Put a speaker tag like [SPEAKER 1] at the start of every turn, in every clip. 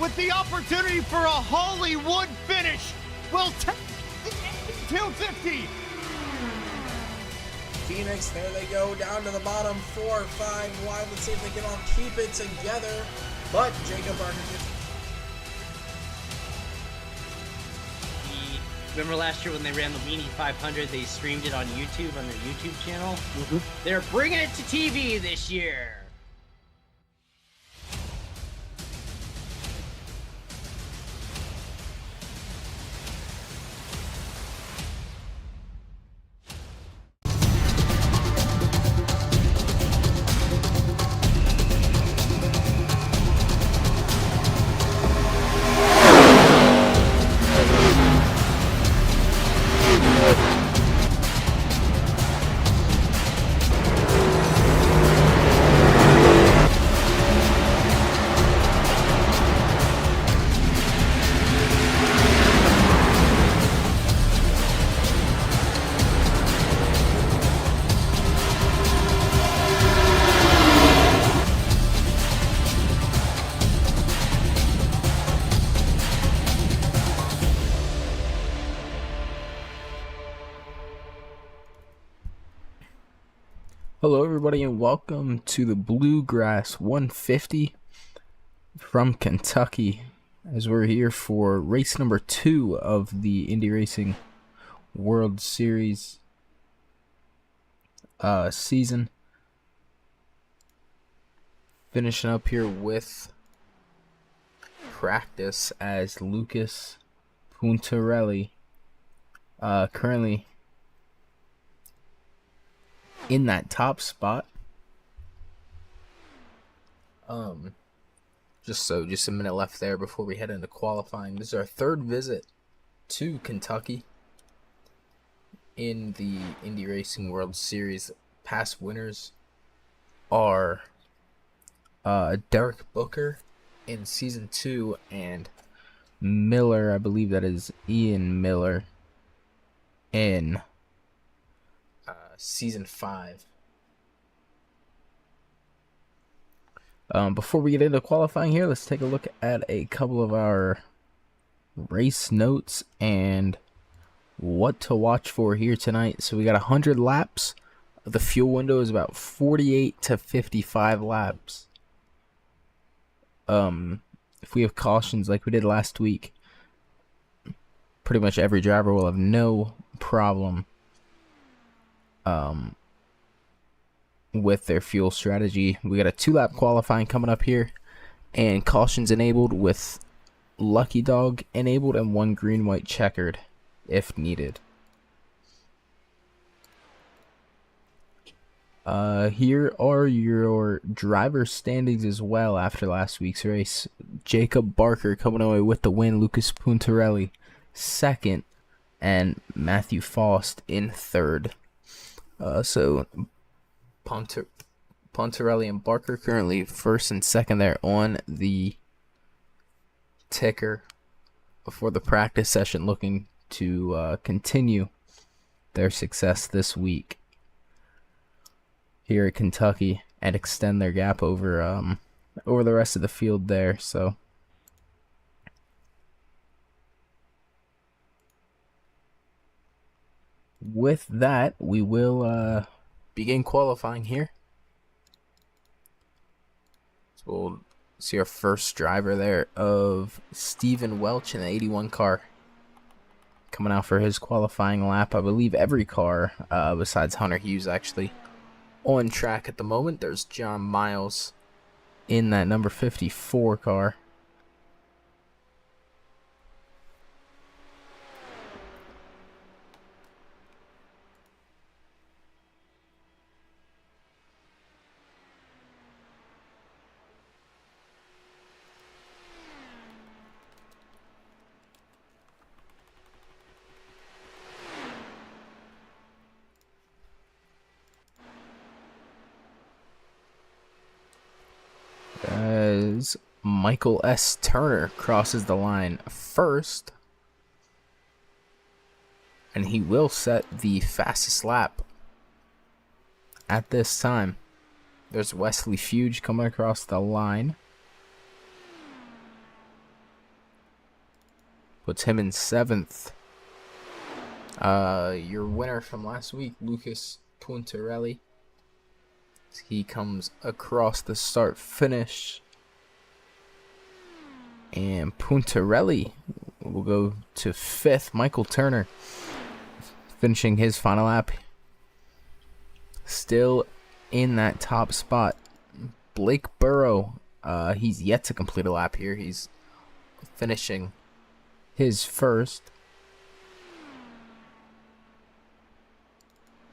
[SPEAKER 1] with the opportunity for a Hollywood finish will take the 250.
[SPEAKER 2] Phoenix, there they go, down to the bottom, 4 or 5 wide. Let's see if they can all keep it together. But Jacob Barker gets...
[SPEAKER 3] Remember last year when they ran the Weenie 500, they streamed it on YouTube, on their YouTube channel? Mm-hmm. They're bringing it to TV this year.
[SPEAKER 4] Hello everybody and welcome to the Bluegrass 150 from Kentucky, as we're here for race number 2 of the Indy Racing World Series season. Finishing up here with practice as Lucas Puntarelli currently in that top spot. Just a minute left there before we head into qualifying. This is our 3rd visit to Kentucky in the Indy Racing World Series. Past winners are Derek Booker in season 2 and Miller, I believe that is Ian Miller, in season 5. Before we get into qualifying here, let's take a look at a couple of our race notes and what to watch for here tonight. So we got 100 laps. The fuel window is about 48 to 55 laps. If we have cautions like we did last week, pretty much every driver will have no problem with their fuel strategy. We got a 2-lap qualifying coming up here, and cautions enabled with Lucky Dog enabled and 1 green-white checkered if needed. Here are your driver standings as well after last week's race. Jacob Barker coming away with the win, Lucas Puntarelli 2nd, and Matthew Faust in 3rd. So Puntarelli and Barker currently 1st and 2nd there on the ticker before the practice session, looking to continue their success this week here at Kentucky and extend their gap over the rest of the field there. So with that, we will begin qualifying here. So we'll see our first driver there of Stephen Welch in the 81 car coming out for his qualifying lap. I believe every car besides Hunter Hughes actually on track at the moment. There's John Miles in that number 54 car. As Michael S. Turner crosses the line first, and he will set the fastest lap at this time. There's Wesley Fuge coming across the line. puts him in 7th. Your winner from last week, Lucas Puntarelli. He comes across the start-finish. And Puntarelli will go to 5th. Michael Turner finishing his final lap. Still in that top spot. Blake Burrow, he's yet to complete a lap here. He's finishing his first.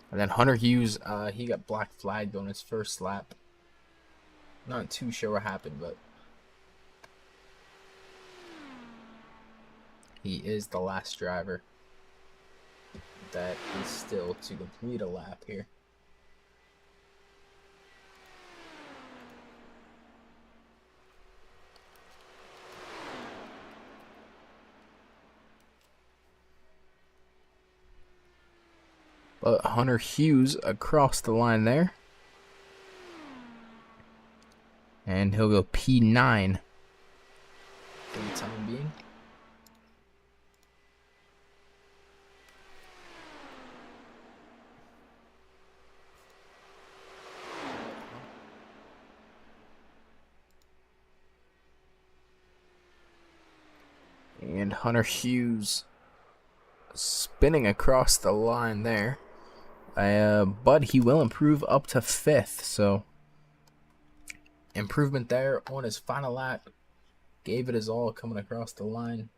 [SPEAKER 4] And then Hunter Hughes, he got black flagged on his first lap. Not too sure what happened, but he is the last driver that is still to complete a lap here. But Hunter Hughes across the line there. And he'll go P9 for the time being. And Hunter Hughes spinning across the line there. But he will improve up to 5th, so improvement there on his final lap. Gave it his all coming across the line.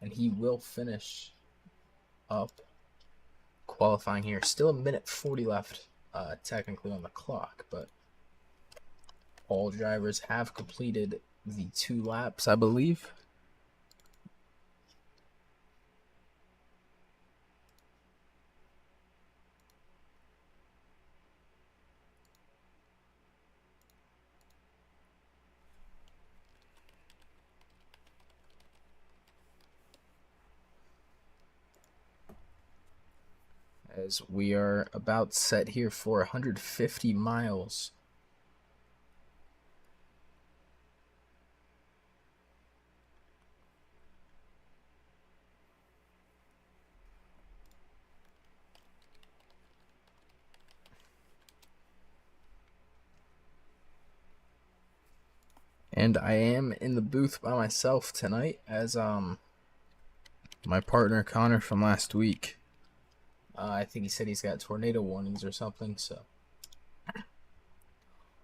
[SPEAKER 4] And he will finish up qualifying here. Still a minute 40 left technically on the clock, but all drivers have completed the 2 laps, I believe. As we are about set here for 150 miles. And I am in the booth by myself tonight as my partner Connor from last week. I think he said he's got tornado warnings or something, so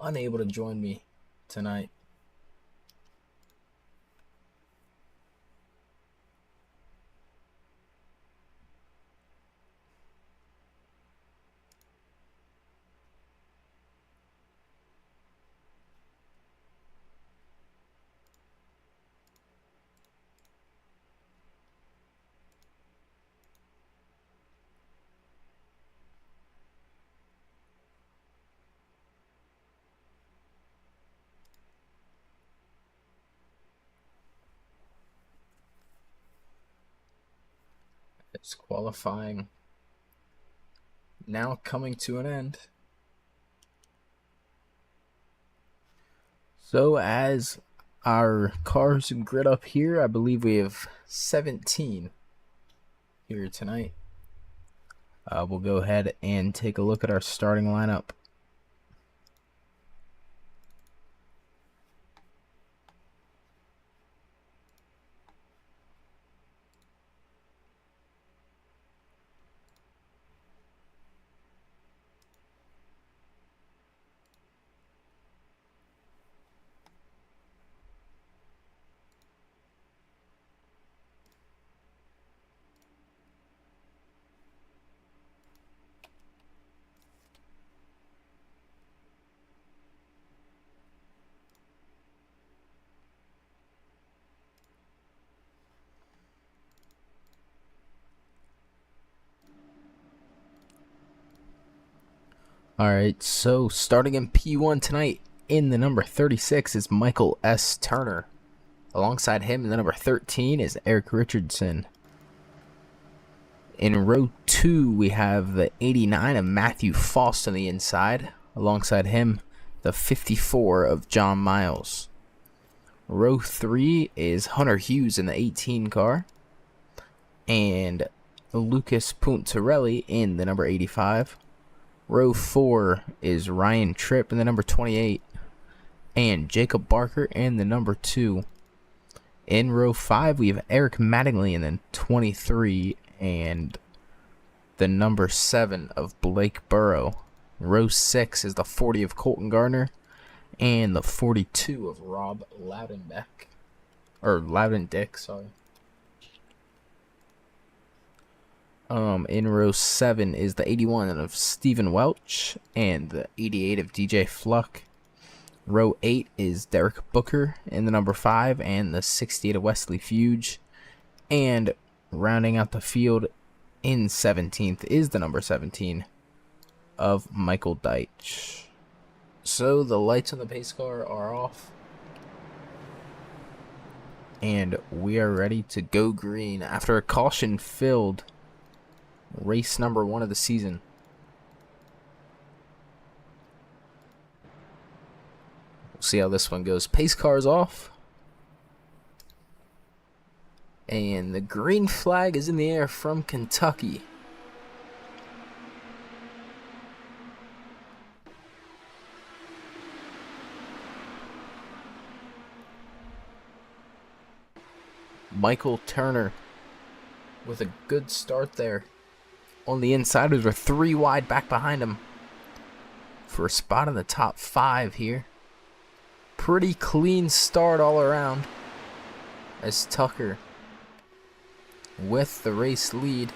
[SPEAKER 4] unable to join me tonight. It's qualifying now coming to an end. So as our cars grid up here, I believe we have 17 here tonight. We'll go ahead and take a look at our starting lineup. Alright, so starting in P1 tonight, in the number 36 is Michael S. Turner. Alongside him, in the number 13 is Erik Richardson. In row 2, we have the 89 of Matthew Faust on the inside. Alongside him, the 54 of John Miles. Row 3 is Hunter Hughes in the 18 car. And Lucas Puntarelli in the number 85. Row 4 is Ryan Tripp in the number 28. And Jacob Barker in the number 2. In row 5, we have Eric Mattingly in the 23 and the number 7 of Blake Burrow. Row 6 is the 40 of Colton Gardner and the 42 of Rob Loudenbeck. Or Loudendick, sorry. In row 7 is the 81 of Stephen Welch and the 88 of DJ Fluck. Row 8 is Derek Booker in the number 5 and the 68 of Wesley Fuge. And rounding out the field in 17th is the number 17 of Michael Deitch. So the lights on the pace car are off. And we are ready to go green after a caution-filled race number 1 of the season. We'll see how this one goes. Pace car's off. And the green flag is in the air from Kentucky. Michael Turner with a good start there. On the inside, we were 3 wide back behind him for a spot in the top 5 here. Pretty clean start all around as Tucker with the race lead.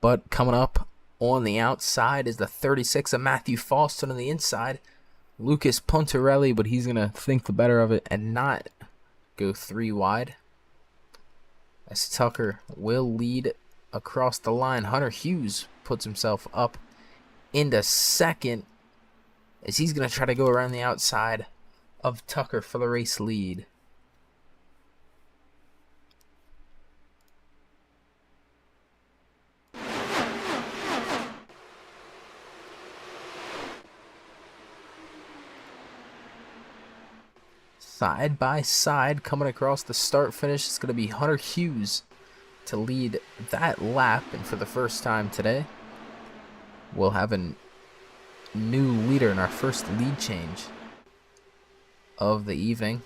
[SPEAKER 4] But coming up on the outside is the 36 of Matthew Falston on the inside. Lucas Puntarelli, but he's going to think the better of it and not go 3 wide. As Tucker will lead across the line. Hunter Hughes puts himself up into second as he's going to try to go around the outside of Tucker for the race lead. Side by side, coming across the start finish, it's going to be Hunter Hughes to lead that lap. And for the first time today, we'll have a new leader in our first lead change of the evening.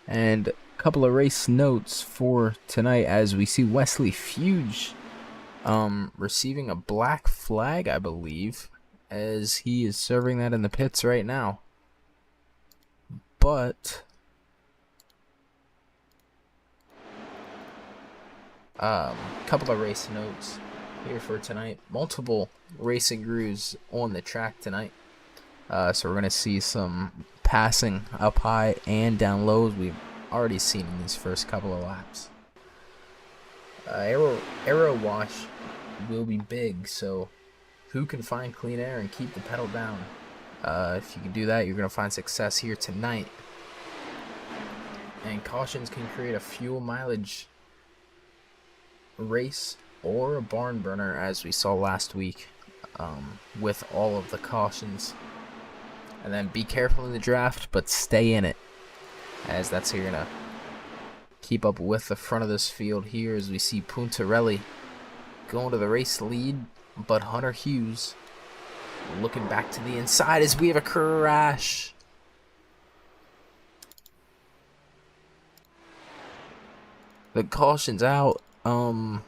[SPEAKER 4] And a couple of race notes for tonight as we see Wesley Fuge receiving a black flag, I believe, as he is serving that in the pits right now. But couple of race notes here for tonight. Multiple racing crews on the track tonight. So we're going to see some passing up high and down low as we've already seen in these first couple of laps. Aero wash will be big, so who can find clean air and keep the pedal down? If you can do that, you're going to find success here tonight. And cautions can create a fuel mileage race or a barn burner, as we saw last week with all of the cautions. And then be careful in the draft, but stay in it, as that's how you're going to keep up with the front of this field here as we see Puntarelli going to the race lead, but Hunter Hughes looking back to the inside as we have a crash. The caution's out. I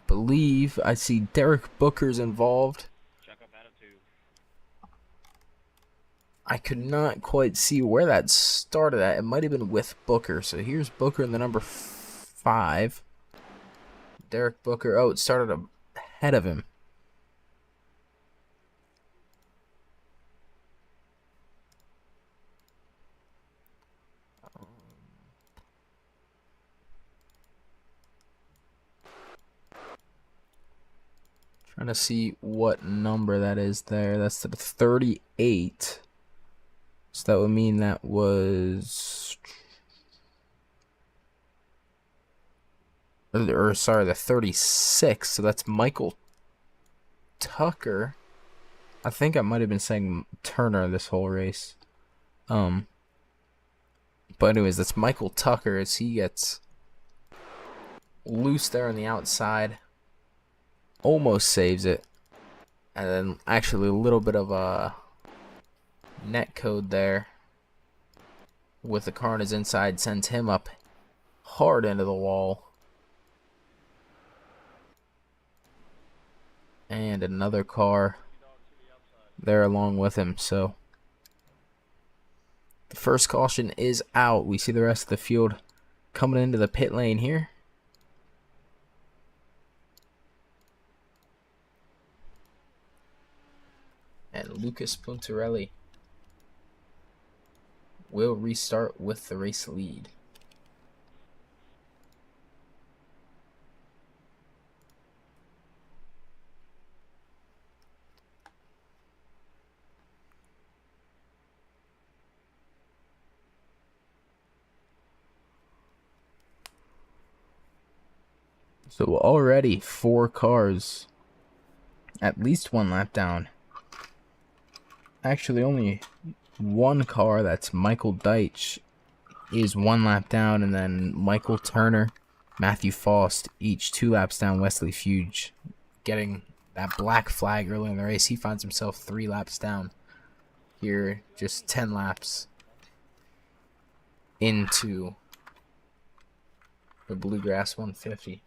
[SPEAKER 4] believe I see Derek Booker's involved. I could not quite see where that started at. It might have been with Booker. So here's Booker in the number 5. Derek Booker. Oh, it started ahead of him. Trying to see what number that is there. That's the 38. So that would mean that was... Or sorry, the 36. So that's Michael Tucker. I think I might have been saying Turner this whole race. But anyways, that's Michael Tucker as he gets loose there on the outside. Almost saves it. And then actually a little bit of a net code there with the car on his inside sends him up hard into the wall. And another car there along with him. So the first caution is out. We see the rest of the field coming into the pit lane here. And Lucas Puntarelli will restart with the race lead. So already 4 cars at least 1 lap down. Actually only 1 car, that's Michael Deitch, is 1 lap down, and then Michael Turner, Matthew Faust, each 2 laps down. Wesley Fuge getting that black flag early in the race. He finds himself 3 laps down here, just 10 laps into the Bluegrass 150.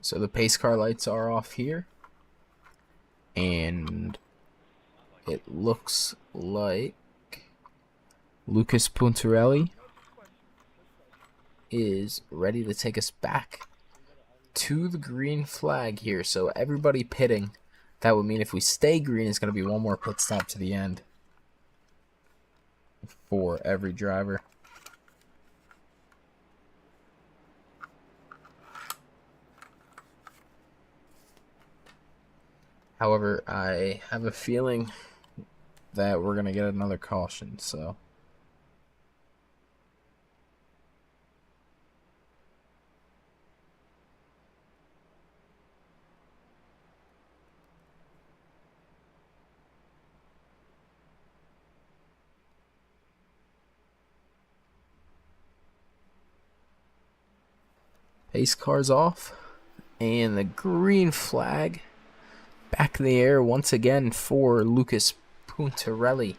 [SPEAKER 4] So the pace car lights are off here, and it looks like Lucas Puntarelli is ready to take us back to the green flag here. So everybody pitting. That would mean if we stay green, it's going to be 1 more pit stop to the end for every driver. However, I have a feeling that we're going to get another caution, so... Pace car's off, and the green flag back in the air once again for Lucas Puntarelli.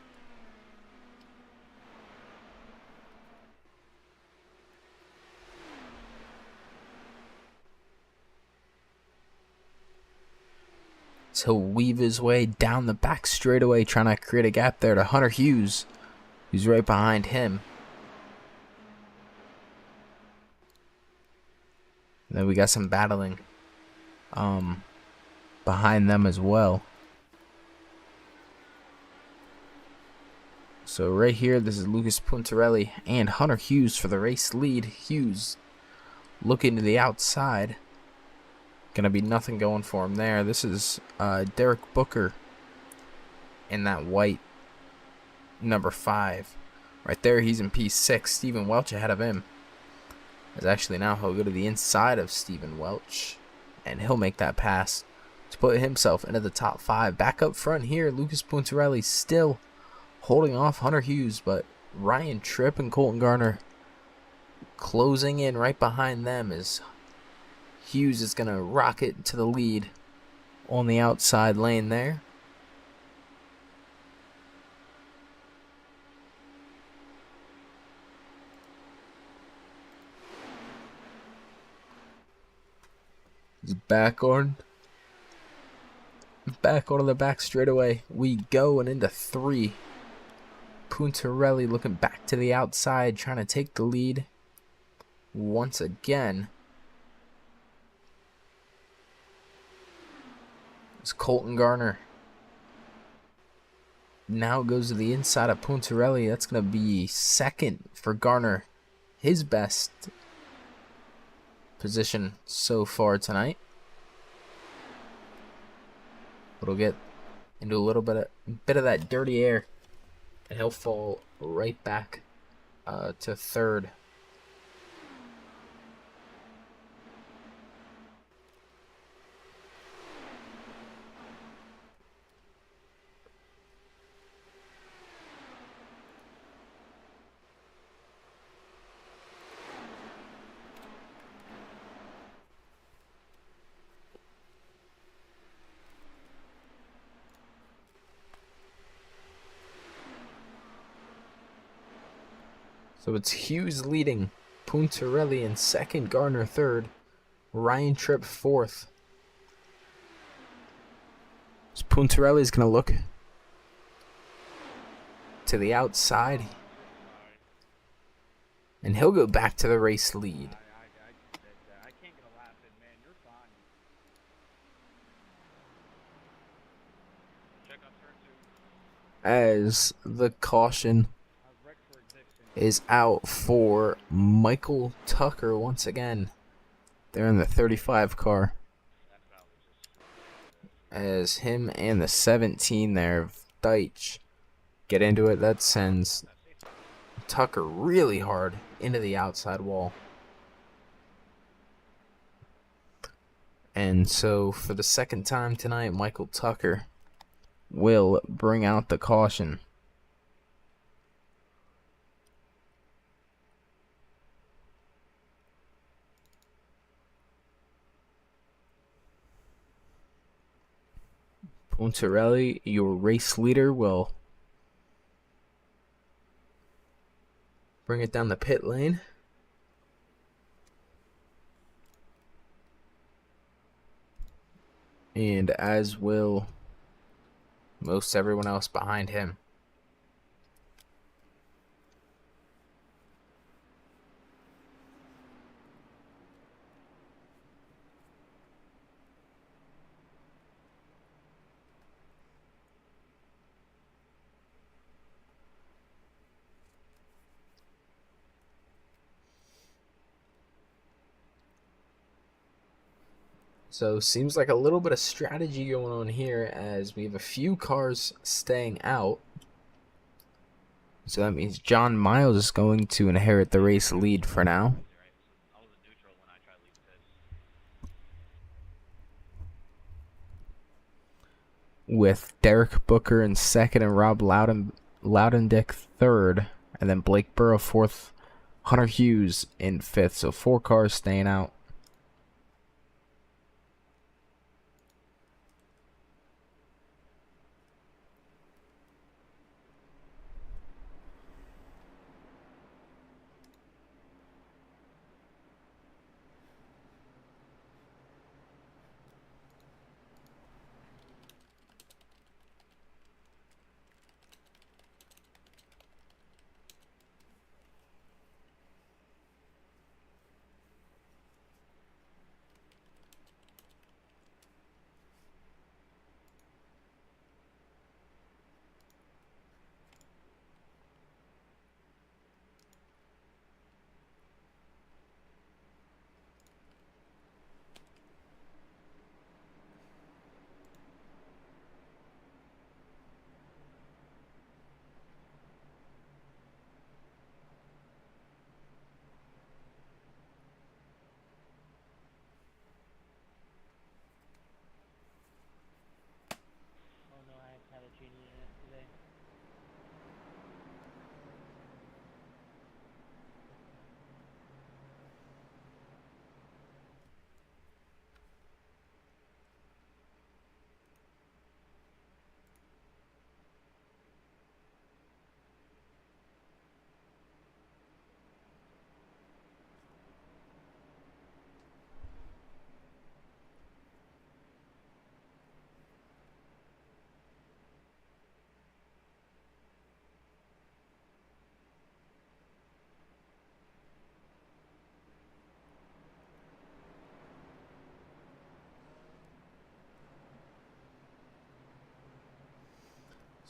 [SPEAKER 4] So he'll weave his way down the back straightaway, trying to create a gap there to Hunter Hughes, who's right behind him. And then we got some battling behind them as well. So right here, this is Lucas Puntarelli and Hunter Hughes for the race lead. Hughes looking to the outside. Gonna be nothing going for him there. This is Derek Booker in that white number 5. Right there, he's in P6. Stephen Welch ahead of him. As actually now he'll go to the inside of Stephen Welch, and he'll make that pass to put himself into the top 5. Back up front here, Lucas Puntarelli still holding off Hunter Hughes, but Ryan Tripp and Colton Garner closing in right behind them as Hughes is going to rocket to the lead on the outside lane there. He's back on the back straightaway. We go and into 3. Puntarelli looking back to the outside, trying to take the lead once again. It's Colton Garner. Now goes to the inside of Puntarelli. That's going to be second for Garner. His best position so far tonight. But he'll get into a little bit of that dirty air, and he'll fall right back to third. So it's Hughes leading, Puntarelli in second, Garner third, Ryan Tripp fourth. So Puntarelli's going to look to the outside, and he'll go back to the race lead.
[SPEAKER 1] I can't get a lap in, man. You're fine. Check on turn 2.
[SPEAKER 4] As the caution is out for Michael Tucker once again. They're in the 35 car. As him and the 17 there, Deitch, get into it. That sends Tucker really hard into the outside wall. And so for the second time tonight, Michael Tucker will bring out the caution. Puntarelli, your race leader, will bring it down the pit lane. And as will most everyone else behind him. So seems like a little bit of strategy going on here as we have a few cars staying out. So that means John Miles is going to inherit the race lead for now. With Derek Booker in second and Rob Loudondick third. And then Blake Burrow fourth, Hunter Hughes in fifth. So 4 cars staying out.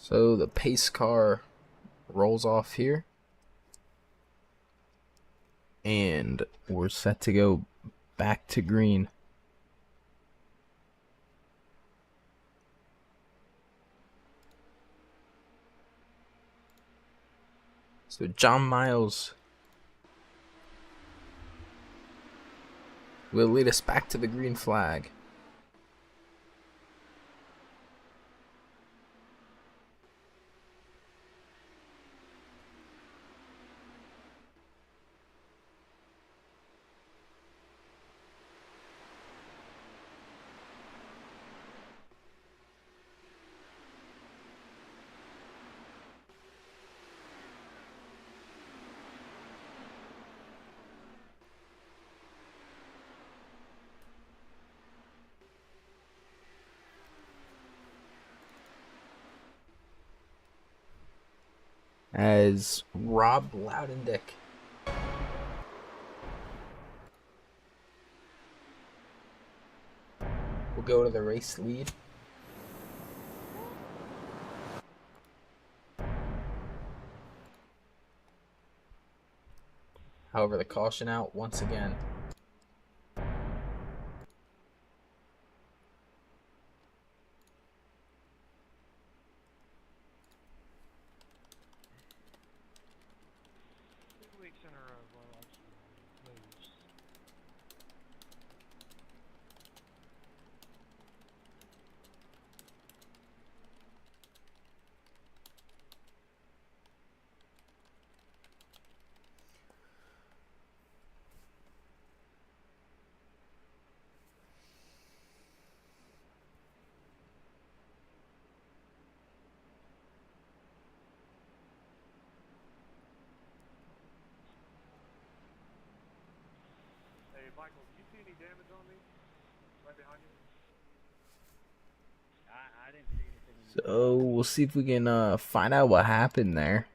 [SPEAKER 4] So the pace car rolls off here. And we're set to go back to green. So John Miles will lead us back to the green flag. As Rob Loudendick will go to the race lead. However, the caution out once again.
[SPEAKER 5] Michael, do you see any damage on me? Right behind you? I didn't see anything.
[SPEAKER 4] So we'll see if we can find out what happened there.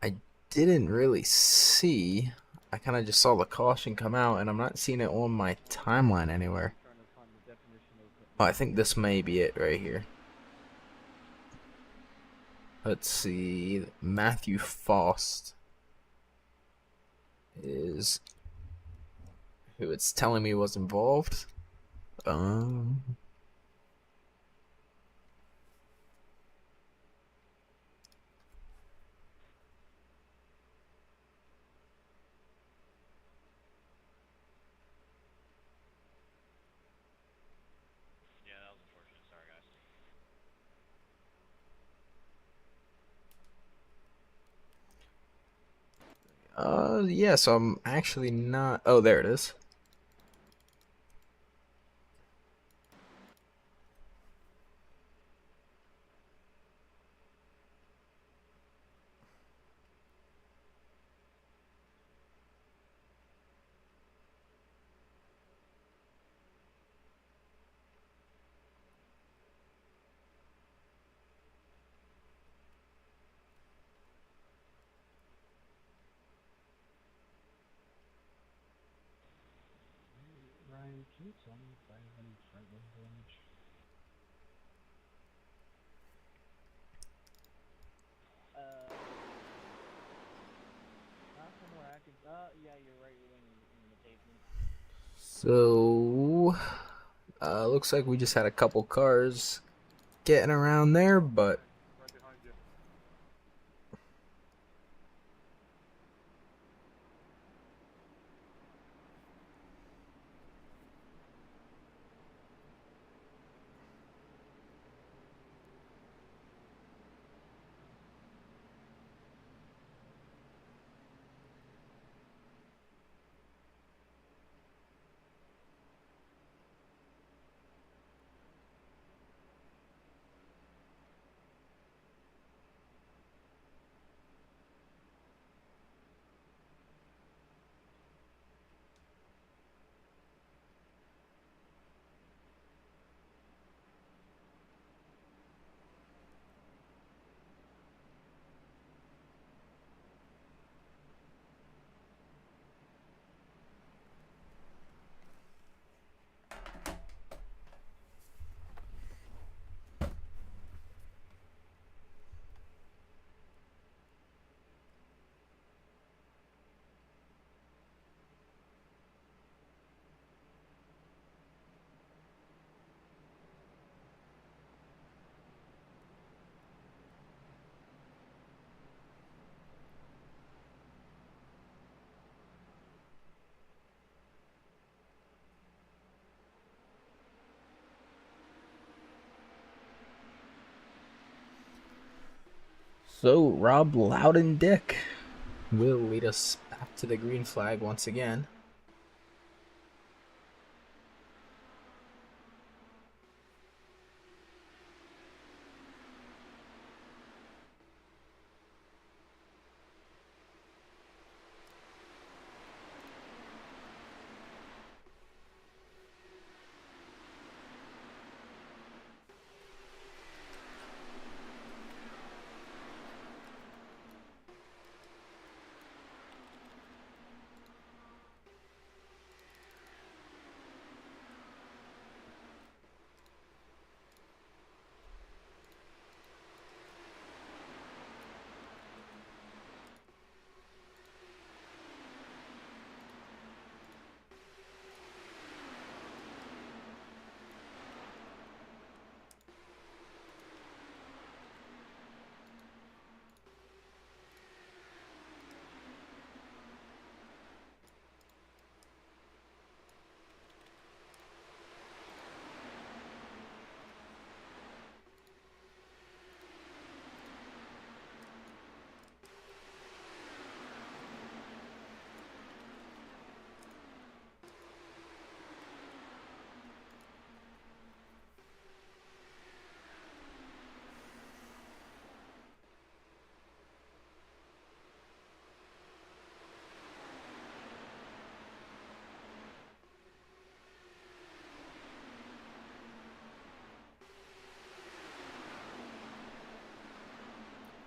[SPEAKER 4] I didn't really see. I kind of just saw the caution come out, and I'm not seeing it on my timeline anywhere. Oh, I think this may be it right here. Let's see. Matthew Faust is who it's telling me was involved. Yeah, so I'm actually not. Oh, there it is.
[SPEAKER 5] Ryan, can you tell me if I have any front wing damage? Not from where I could. Yeah, you're right wing in the pavement.
[SPEAKER 4] So, looks like we just had a couple cars getting around there, but
[SPEAKER 5] Right behind you.
[SPEAKER 4] So Rob Loudon Dick will lead us back to the green flag once again.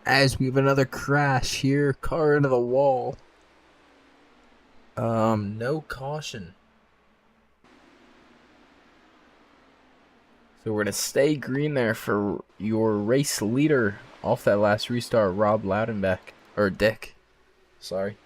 [SPEAKER 4] As we have another crash here, car into the wall. No caution. So we're gonna stay green there for your race leader off that last restart, Rob Loudenbeck. Or Dick. Sorry.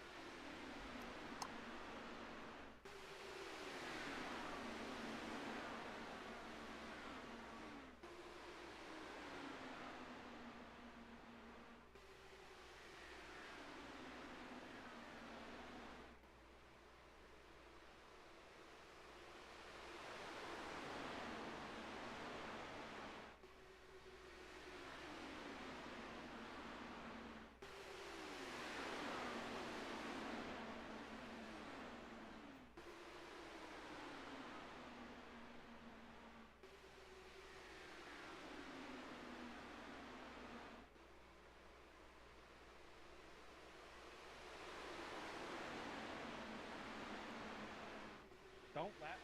[SPEAKER 5] Don't lap.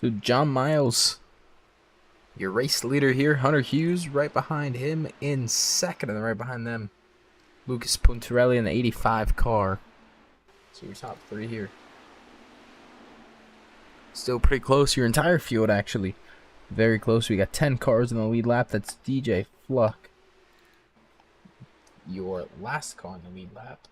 [SPEAKER 4] So John Miles, your race leader here. Hunter Hughes right behind him in second, and then right behind them, Lucas Puntarelli in the 85 car. So your top three here. Still pretty close. Your entire field, actually. Very close. We got 10 cars in the lead lap. That's DJ Fluck. Your last car in the lead lap.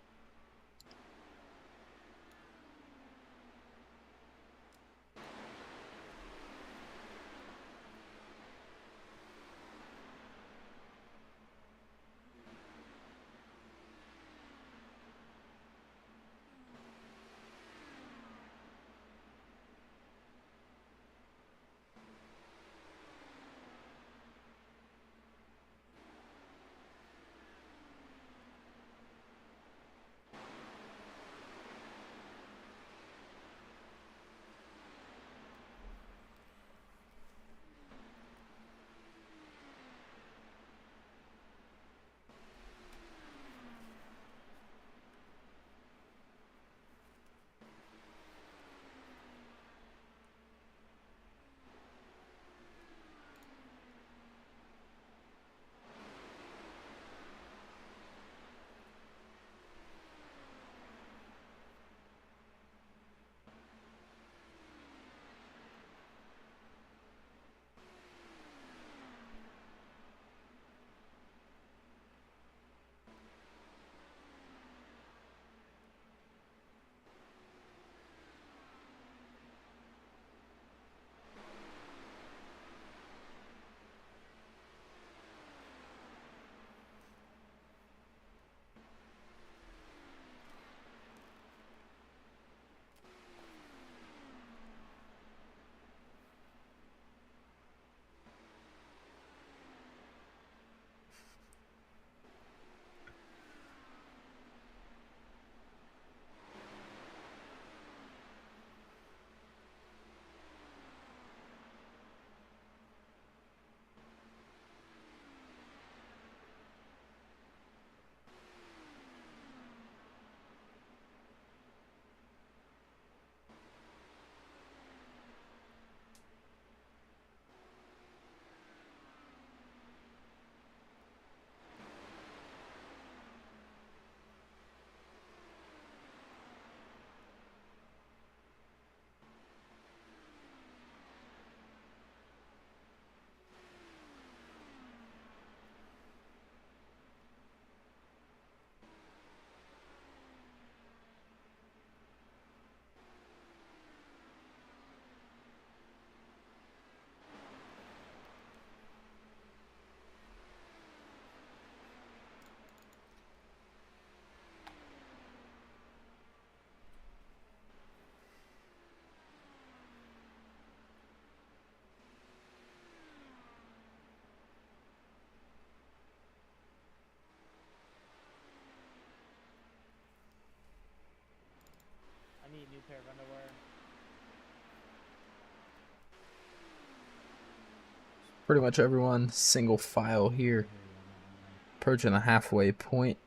[SPEAKER 6] I need a new pair of underwear.
[SPEAKER 4] Pretty much everyone single file here. Approaching the halfway point.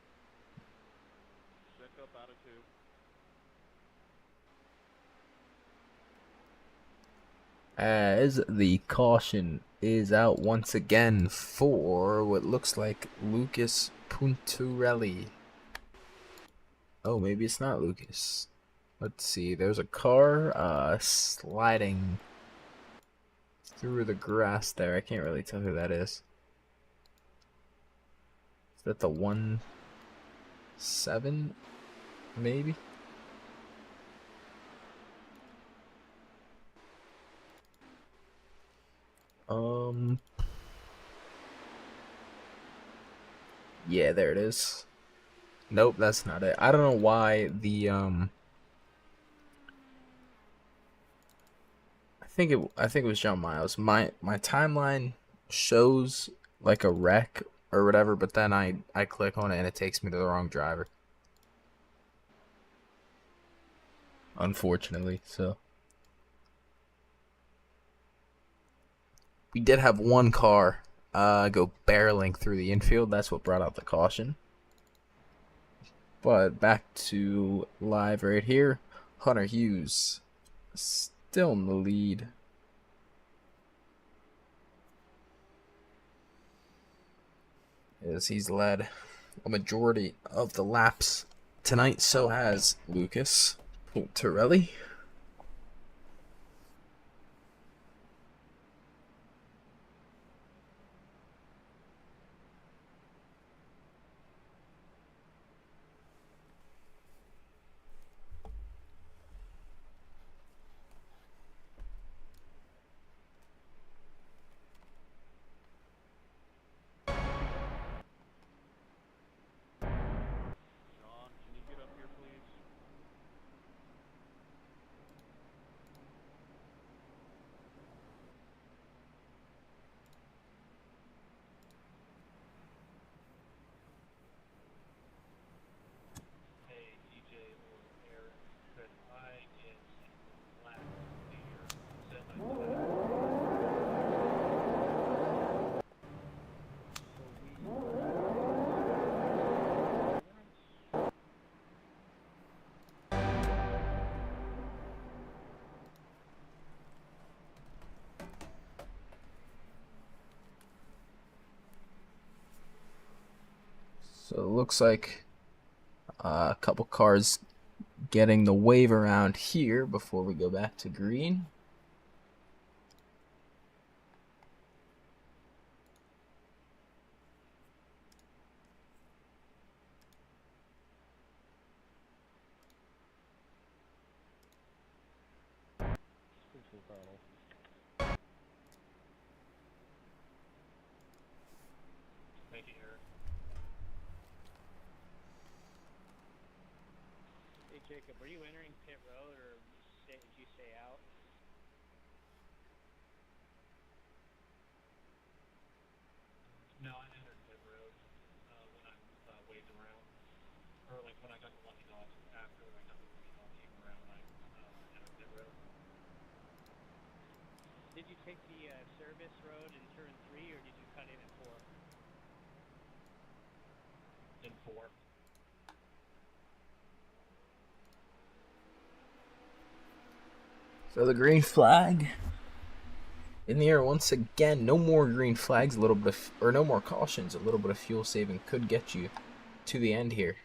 [SPEAKER 5] Check up out of 2.
[SPEAKER 4] As the caution is out once again for what looks like Lucas Puntarelli. Oh, maybe it's not Lucas. Let's see. There's a car sliding through the grass there. I can't really tell who that is. Is that the 1-7? Maybe? Yeah, there it is. Nope, that's not it. I don't know why the I think it was John Miles. My timeline shows like a wreck or whatever, but then I click on it and it takes me to the wrong driver. Unfortunately, so we did have one car go barreling through the infield. That's what brought out the caution. But back to live right here. Hunter Hughes still in the lead. as he's led a majority of the laps tonight. So has Lucas Puntarelli.
[SPEAKER 5] Sean, can you get up here, please? Hey, DJ or Eric, could I get last year set like that?
[SPEAKER 4] So it looks like a couple cars getting the wave around here before we go back to green.
[SPEAKER 5] Thank you, Eric.
[SPEAKER 6] Hey Jacob, were you entering pit road or did you stay out?
[SPEAKER 5] No, I entered pit road when I waved around. Or like when I got the lucky dog after I got the lucky dog came around, I entered pit road.
[SPEAKER 6] Did you take the service road in turn 3 or did you cut in at 4?
[SPEAKER 5] In 4.
[SPEAKER 4] So the green flag in the air once again. No more green flags. A little bit of, or no more cautions. A little bit of fuel saving could get you to the end here.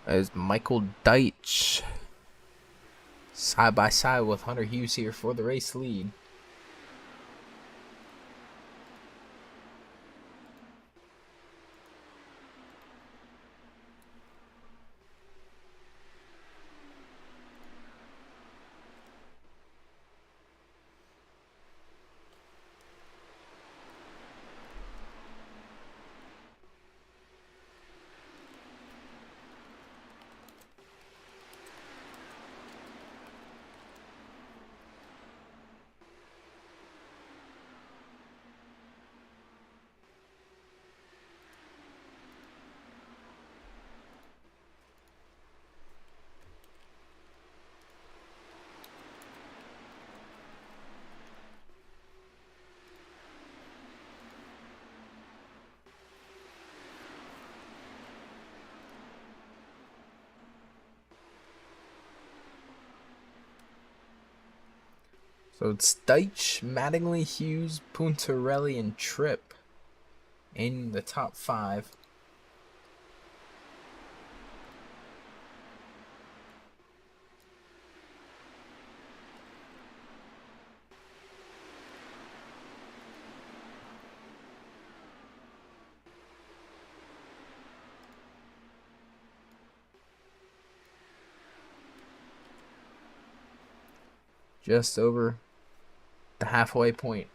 [SPEAKER 4] As Michael Deitch side by side with Hunter Hughes here for the race lead. So it's Deitch, Mattingly, Hughes, Puntarelli, and Tripp in the top 5. Just over the halfway point.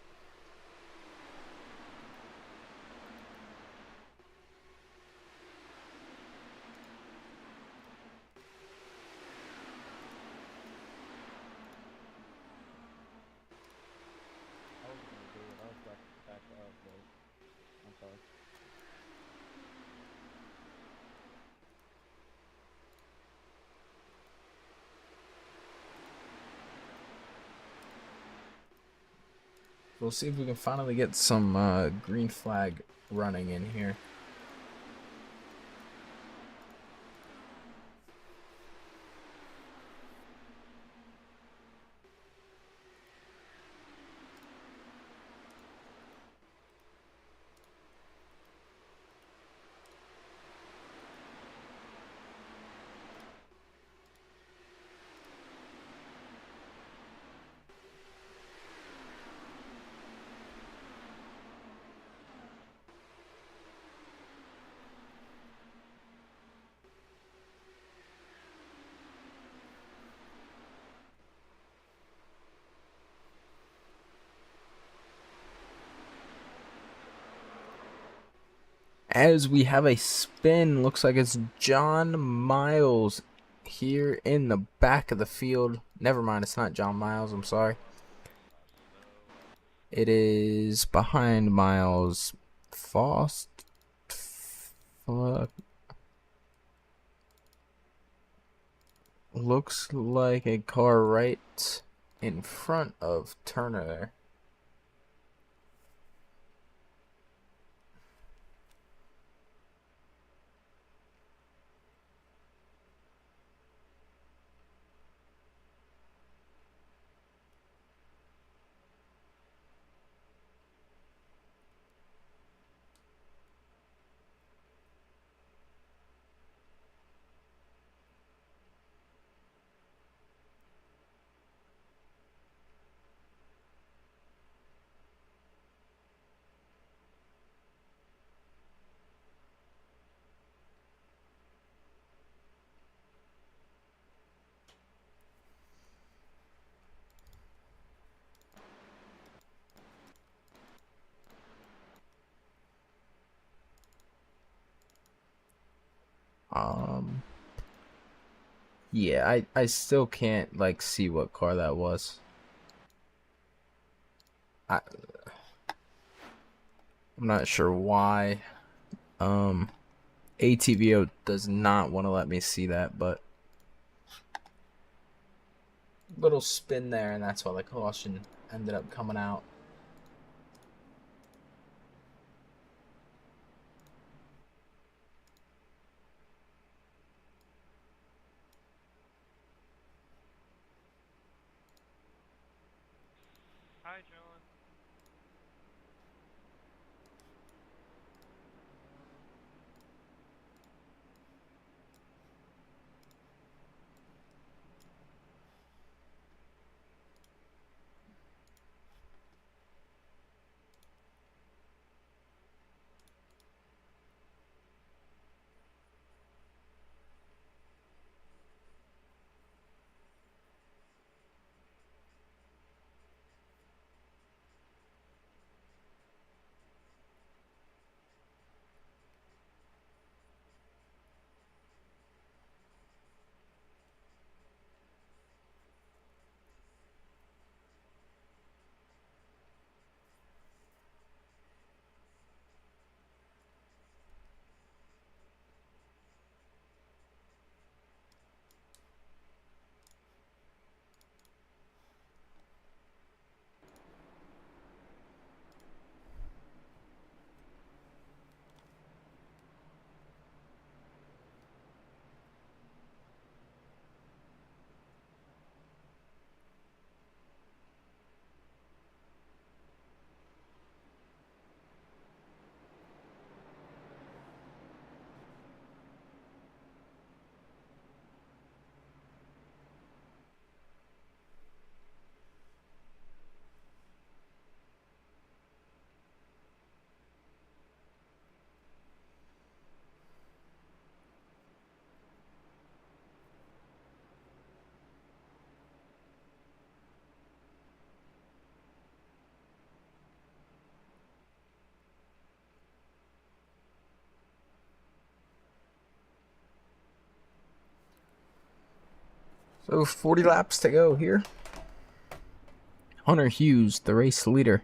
[SPEAKER 4] we'll see if we can finally get some green flag running in here. As we have a spin, looks like it's John Miles here in the back of the field. Never mind, it's not John Miles, I'm sorry. It is behind Miles. Frost. Fluck. Looks like a car right in front of Turner there. Yeah, I still can't like see what car that was. I'm not sure why. ATVO does not want to let me see that, but little spin there, and that's why the caution ended up coming out.
[SPEAKER 5] Hi, John.
[SPEAKER 4] So 40 laps to go here. Hunter Hughes, the race leader.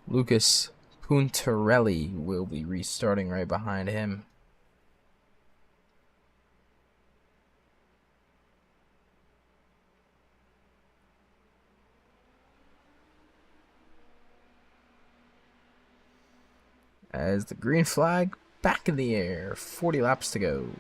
[SPEAKER 4] Lucas Puntarelli will be restarting right behind him. As the green flag back in the air. 40 laps to go.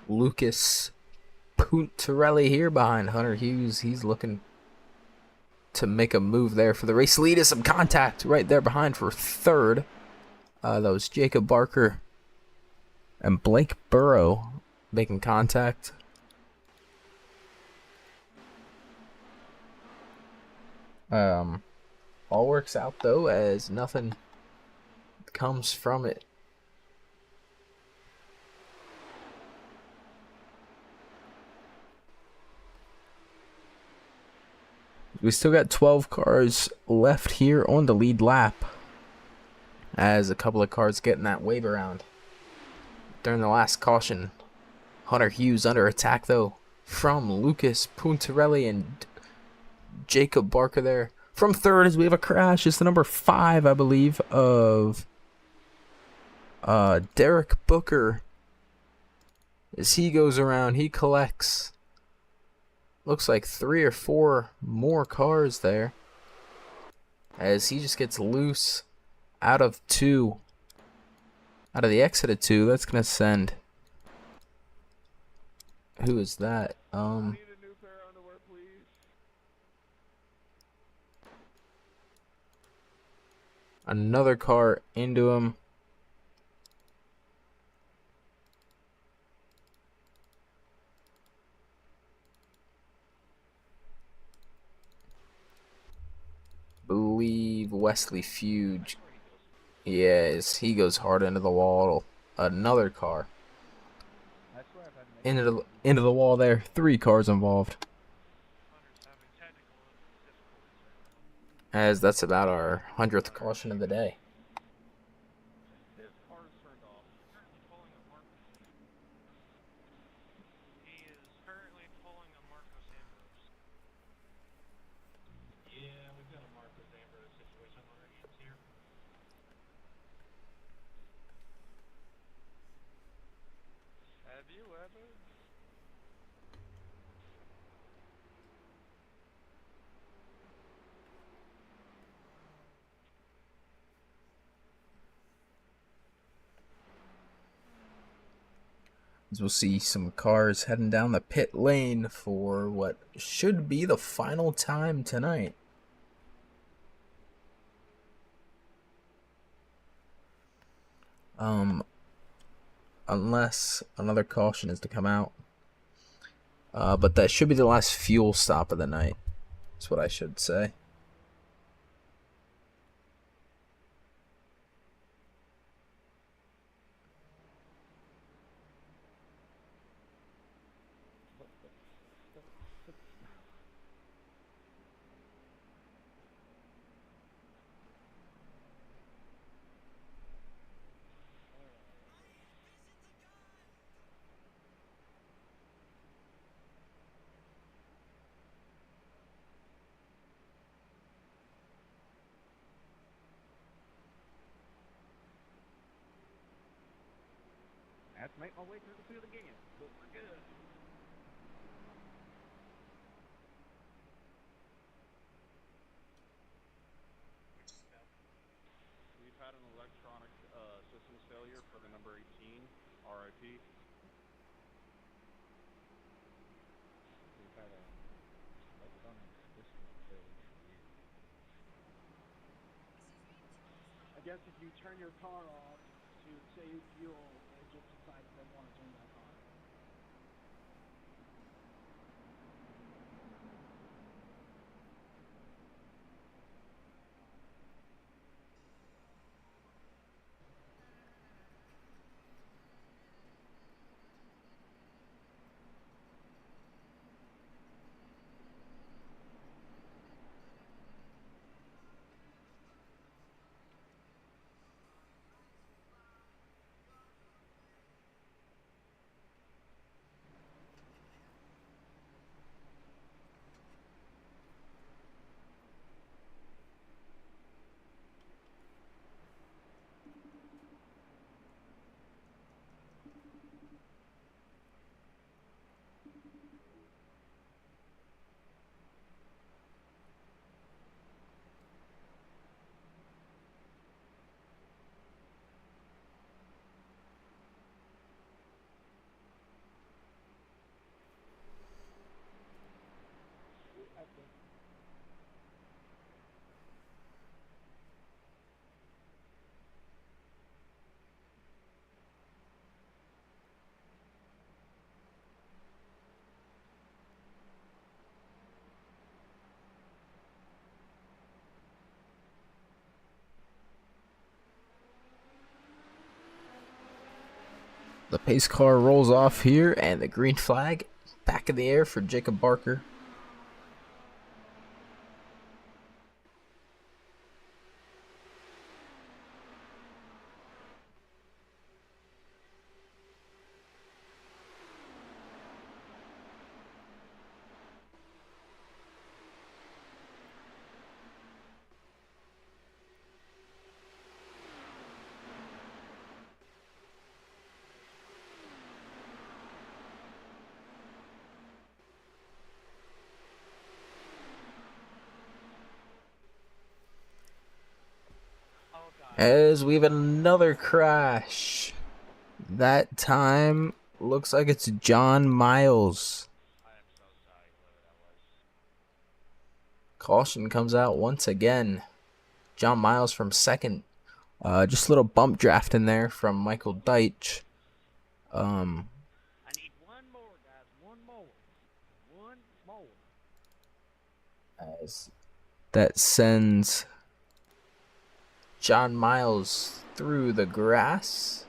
[SPEAKER 4] Lucas Puntarelli here behind Hunter Hughes. He's looking to make a move there for the race lead. Is some contact right there behind for third. That was Jacob Barker and Blake Burrow making contact. All works out though, as nothing comes from it. We still got 12 cars left here on the lead lap, as a couple of cars getting that wave around during the last caution. Hunter Hughes under attack though from Lucas Puntarelli and Jacob Barker there. From third, as we have a crash, it's the number 5, I believe, of Derek Booker. As he goes around, he collects, looks like 3 or 4 more cars there, as he just gets loose out of 2, out of the exit of 2. That's gonna send, who is that? Another car into him. Believe Wesley Fuge. Yes, he goes hard into the wall. Another car into the wall there. 3 cars involved. As that's about our 100th caution of the day. As we'll see some cars heading down the pit lane for what should be the final time tonight. Unless another caution is to come out. But that should be the last fuel stop of the night. That's what I should say.
[SPEAKER 6] I have to make my way through the field again, but we're good.
[SPEAKER 7] We've had an electronic systems failure for the number 18, RIP. We've had a electronic systems failure for years.
[SPEAKER 6] I guess if you turn your car off to save fuel, it just decides they want to turn that on.
[SPEAKER 4] The pace car rolls off here, and the green flag back in the air for Jacob Barker. As we have another crash. That time looks like it's John Miles. Caution comes out once again. John Miles from second. Just a little bump draft in there from Michael Deitch.
[SPEAKER 3] I need one more, guys. One more. One more.
[SPEAKER 4] As that sends John Miles through the grass.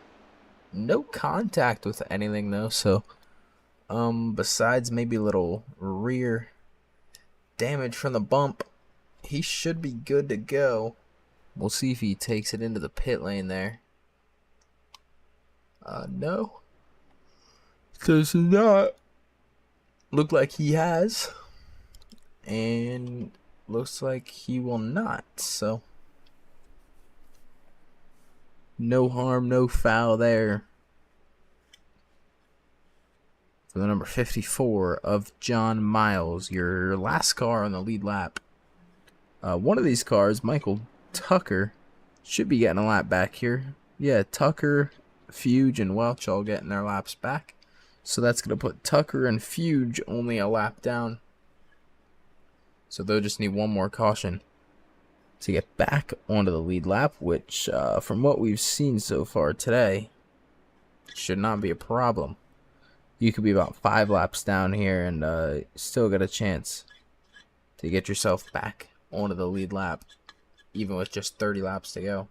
[SPEAKER 4] No contact with anything though, so besides maybe a little rear damage from the bump, he should be good to go. We'll see if he takes it into the pit lane there. No. Does not look like he has. And looks like he will not, so no harm, no foul there for the number 54 of John Miles, your last car on the lead lap. One of these cars, Michael Tucker, should be getting a lap back here. Yeah, Tucker, Fuge, and Welch all getting their laps back. So that's going to put Tucker and Fuge only a lap down. So they'll just need one more caution to get back onto the lead lap, which from what we've seen so far today should not be a problem. You could be about 5 laps down here and still get a chance to get yourself back onto the lead lap, even with just 30 laps to go.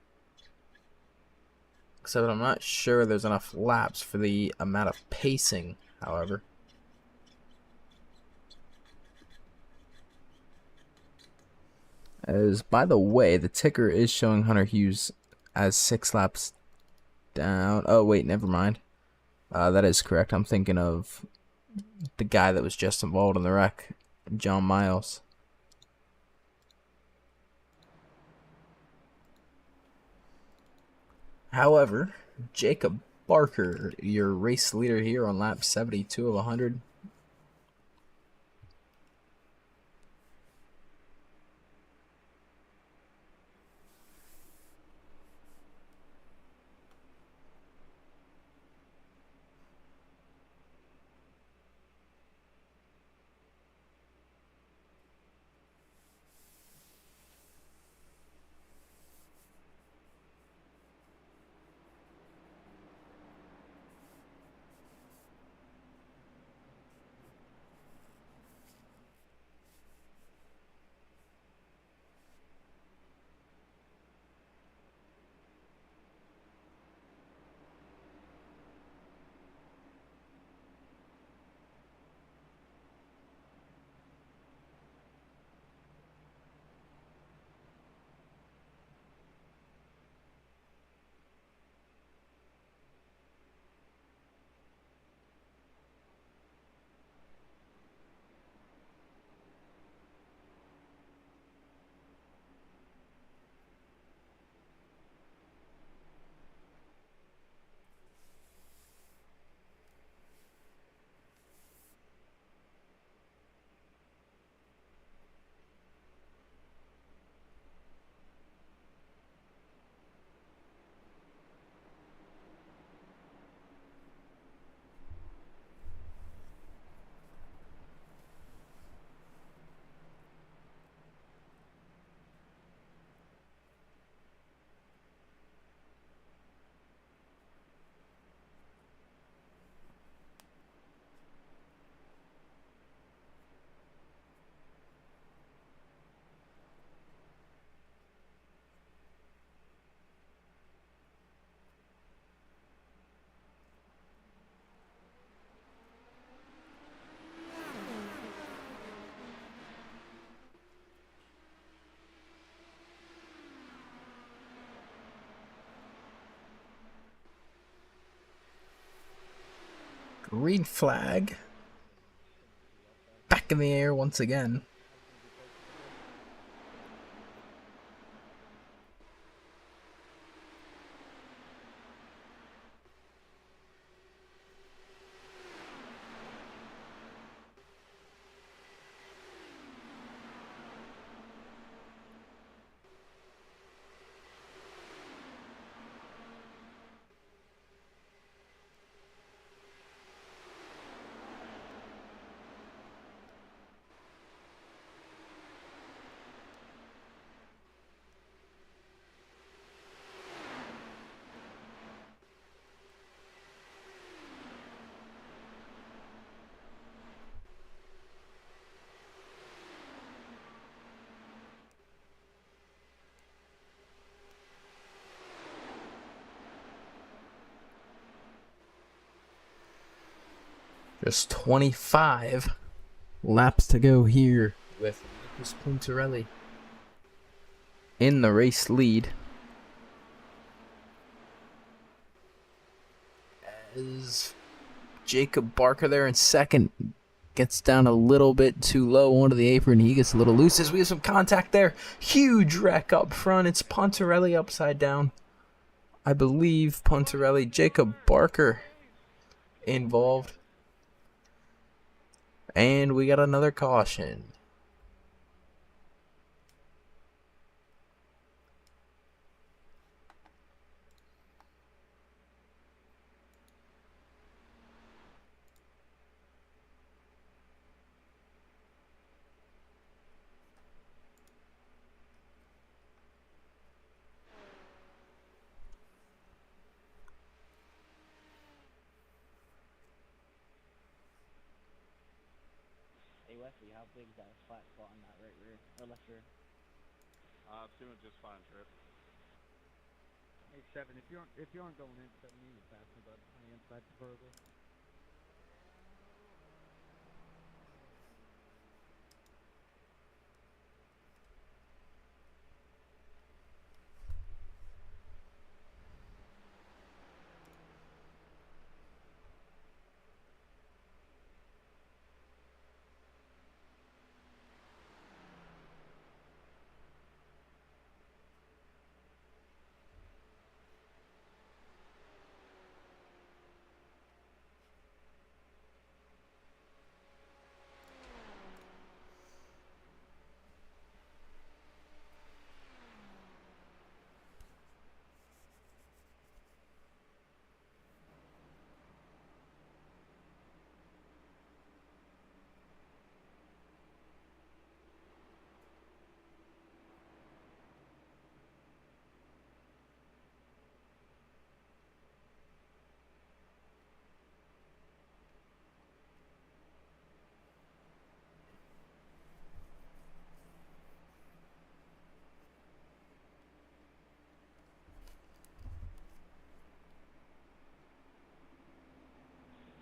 [SPEAKER 4] Except I'm not sure there's enough laps for the amount of pacing, however. As, by the way, the ticker is showing Hunter Hughes as 6 laps down. Oh, wait, never mind. That is correct. I'm thinking of the guy that was just involved in the wreck, John Miles. However, Jacob Barker, your race leader here on lap 72 of 100. Green flag. Back in the air once again. Just 25 laps to go here with Lucas Puntarelli in the race lead. As Jacob Barker there in second gets down a little bit too low onto the apron. He gets a little loose as we have some contact there. Huge wreck up front. It's Puntarelli upside down. I believe Puntarelli, Jacob Barker involved. And we got another caution.
[SPEAKER 3] Hey Wesley, how big is that flat spot on that right rear or left rear?
[SPEAKER 7] It's doing just fine, Trip.
[SPEAKER 6] Hey, Seven, if you aren't going in, Seven, you need to pass me, bud, on the inside preferably.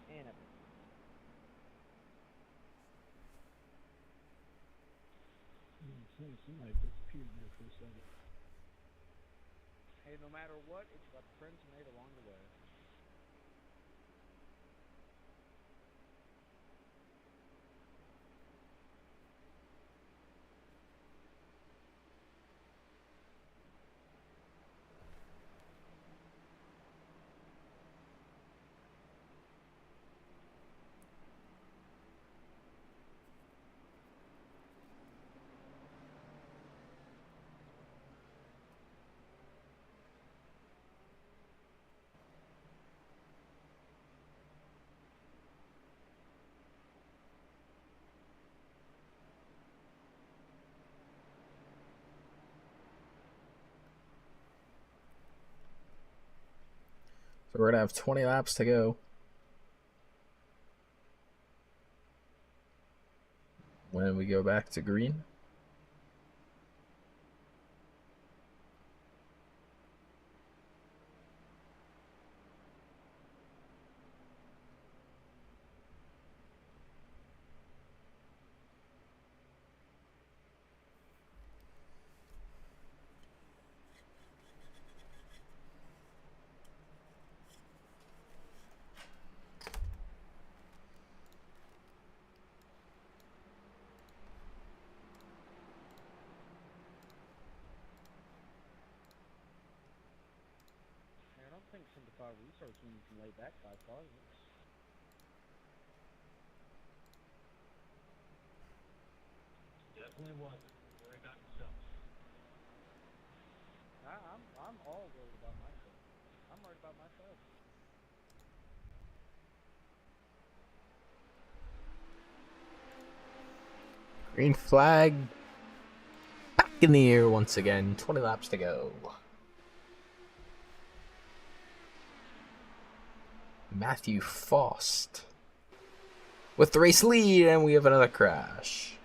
[SPEAKER 3] And up.
[SPEAKER 6] Somebody disappeared there for a second. Hey, no matter what, it's got friends made along the way.
[SPEAKER 4] So we're going to have 20 laps to go. When we go back to green.
[SPEAKER 6] thought we started swinging from late back 5 cars.
[SPEAKER 5] Definitely was. Worry about yourself.
[SPEAKER 6] I'm all worried about myself. I'm worried about myself.
[SPEAKER 4] Green flag back in the air once again. 20 laps to go. Matthew Faust with the race lead, and we have another crash.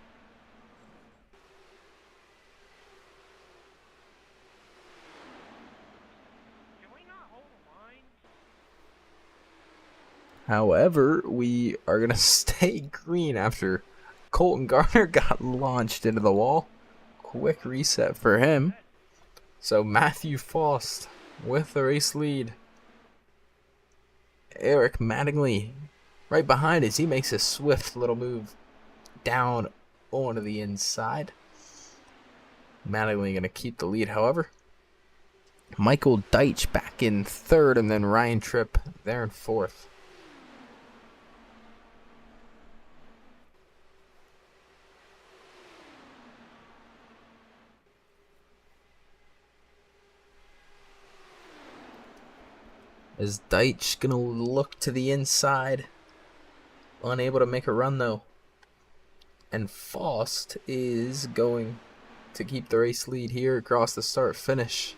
[SPEAKER 5] Can we not hold a line?
[SPEAKER 4] However, we are going to stay green after Colton Garner got launched into the wall. Quick reset for him. So Matthew Faust with the race lead. Erik Mattingly right behind us. He makes a swift little move down onto the inside. Mattingly going to keep the lead, however. Michael Deitch back in third, and then Ryan Tripp there in fourth. Is Deitch gonna look to the inside? Unable to make a run though. And Faust is going to keep the race lead here across the start finish.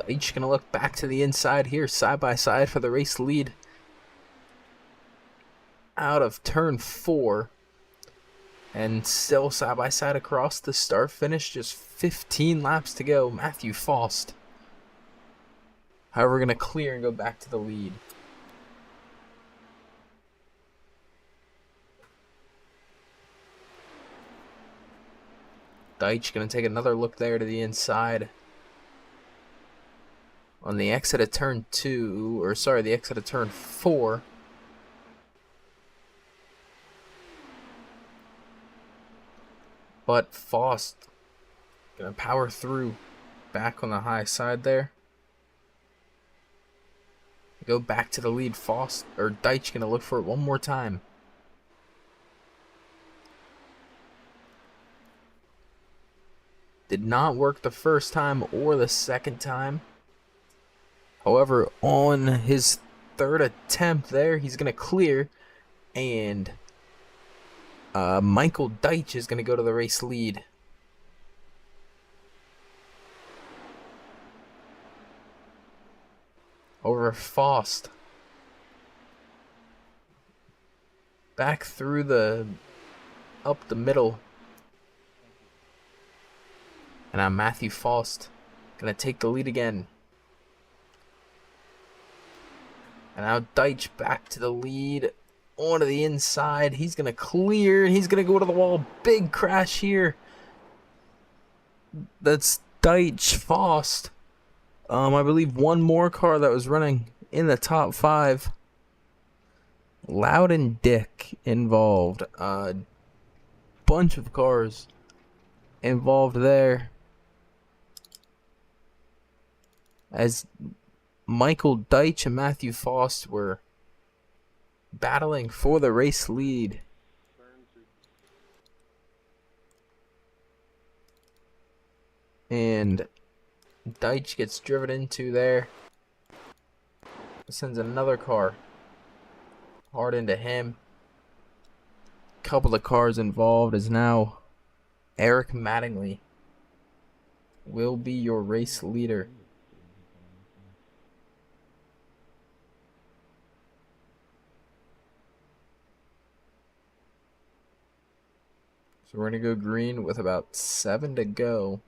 [SPEAKER 4] Deitch gonna look back to the inside here, side by side for the race lead. Out of turn 4. And still side by side across the start finish. Just 15 laps to go. Matthew Faust. However, gonna clear and go back to the lead. Deitch gonna take another look there to the inside. On the exit of turn 2, or sorry, the exit of turn 4. But Faust gonna power through back on the high side there. Go back to the lead. Faust or Deitch gonna look for it one more time. Did not work the first time or the second time. However, on his third attempt there, he's going to clear, and Michael Deitch is going to go to the race lead. Over Faust. Back through up the middle. And now Matthew Faust going to take the lead again. And now Deitch back to the lead, onto the inside. He's going to clear, and he's going to go to the wall. Big crash here. That's Deitch, Faust. I believe one more car that was running in the top 5. Loud and Dick involved. Bunch of cars involved there. As Michael Deitch and Matthew Faust were battling for the race lead. And Deitch gets driven into there. Sends another car hard into him. Couple of cars involved is now Erik Mattingly will be your race leader. So we're going to go green with about 7 to go.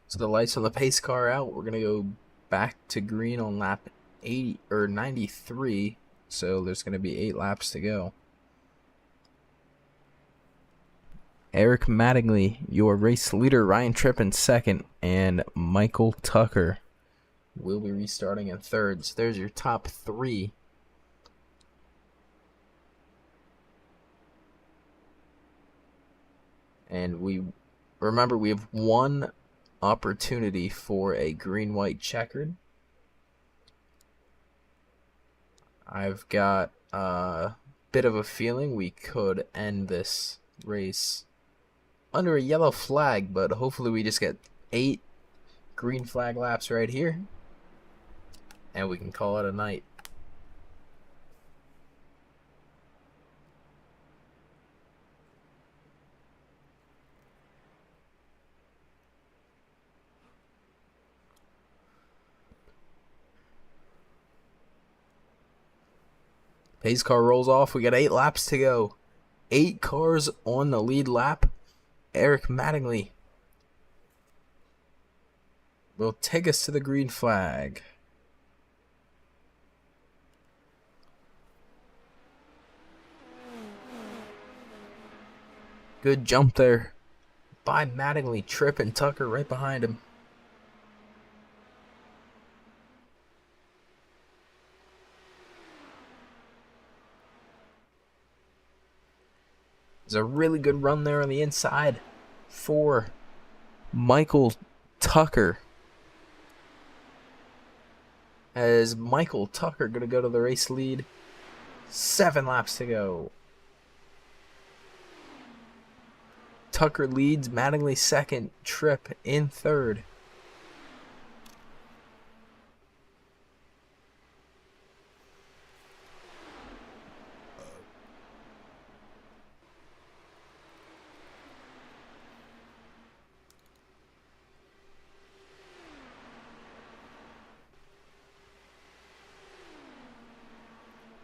[SPEAKER 4] So the lights on the pace car out. We're going to go back to green on lap 80 or 93. So there's going to be 8 laps to go. Eric Mattingly, your race leader, Ryan Tripp in second, and Michael Tucker will be restarting in third. So there's your top 3. And we have one opportunity for a green-white checkered. I've got a bit of a feeling we could end this race under a yellow flag, but hopefully we just get 8 green flag laps right here, and we can call it a night. Pace car rolls off. We got 8 laps to go. 8 cars on the lead lap. Eric Mattingly will take us to the green flag. Good jump there by Mattingly. Tripp and Tucker right behind him. There's a really good run there on the inside for Michael Tucker. As Michael Tucker going to go to the race lead. 7 laps to go. Tucker leads, Mattingly second, Tripp in third.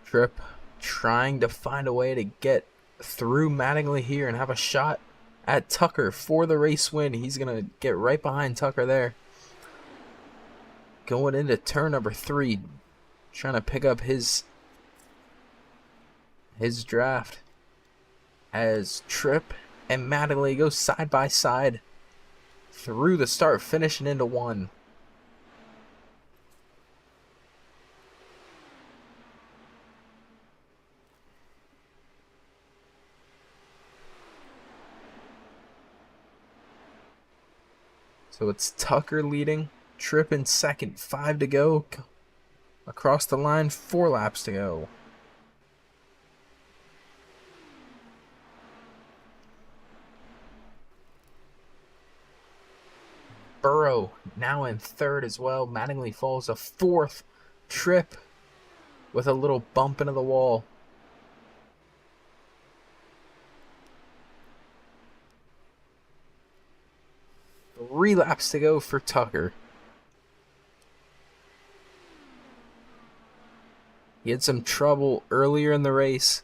[SPEAKER 4] Tripp trying to find a way to get through Mattingly here and have a shot at Tucker for the race win. He's going to get right behind Tucker there. Going into turn number 3. Trying to pick up his draft. As Tripp and Mattingly go side by side through the start, finishing into 1. So it's Tucker leading, Tripp in second, 5 to go. Across the line, 4 laps to go. Burrow now in third as well. Mattingly falls to fourth. Tripp with a little bump into the wall. Three laps to go for Tucker. He had some trouble earlier in the race.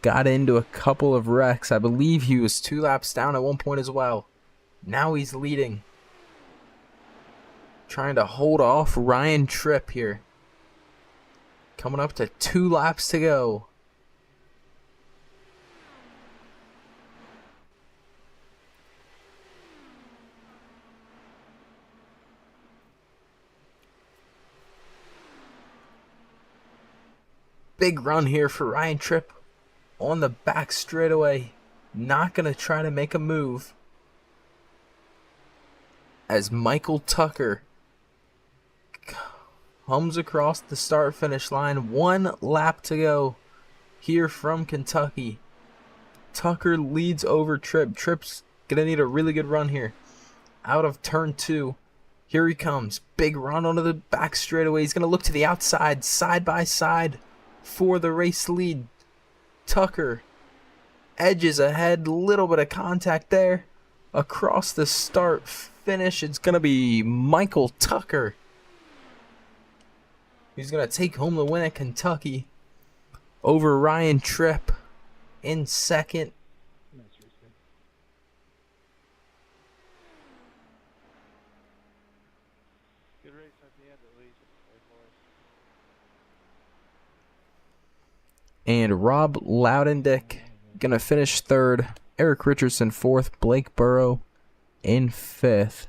[SPEAKER 4] Got into a couple of wrecks. I believe he was 2 laps down at one point as well. Now he's leading. Trying to hold off Ryan Tripp here. Coming up to 2 laps to go. Big run here for Ryan Tripp on the back straightaway. Not going to try to make a move. As Michael Tucker hums across the start-finish line. 1 lap to go here from Kentucky. Tucker leads over Tripp. Tripp's going to need a really good run here. Out of turn 2. Here he comes. Big run onto the back straightaway. He's going to look to the outside, side by side for the race lead. Tucker edges ahead. Little bit of contact there. Across the start finish, it's going to be Michael Tucker. He's going to take home the win at Kentucky over Ryan Tripp in second.
[SPEAKER 5] Good race at the end, at least.
[SPEAKER 4] And Rob Loudendick going to finish third. Erik Richardson fourth. Blake Burrow in fifth.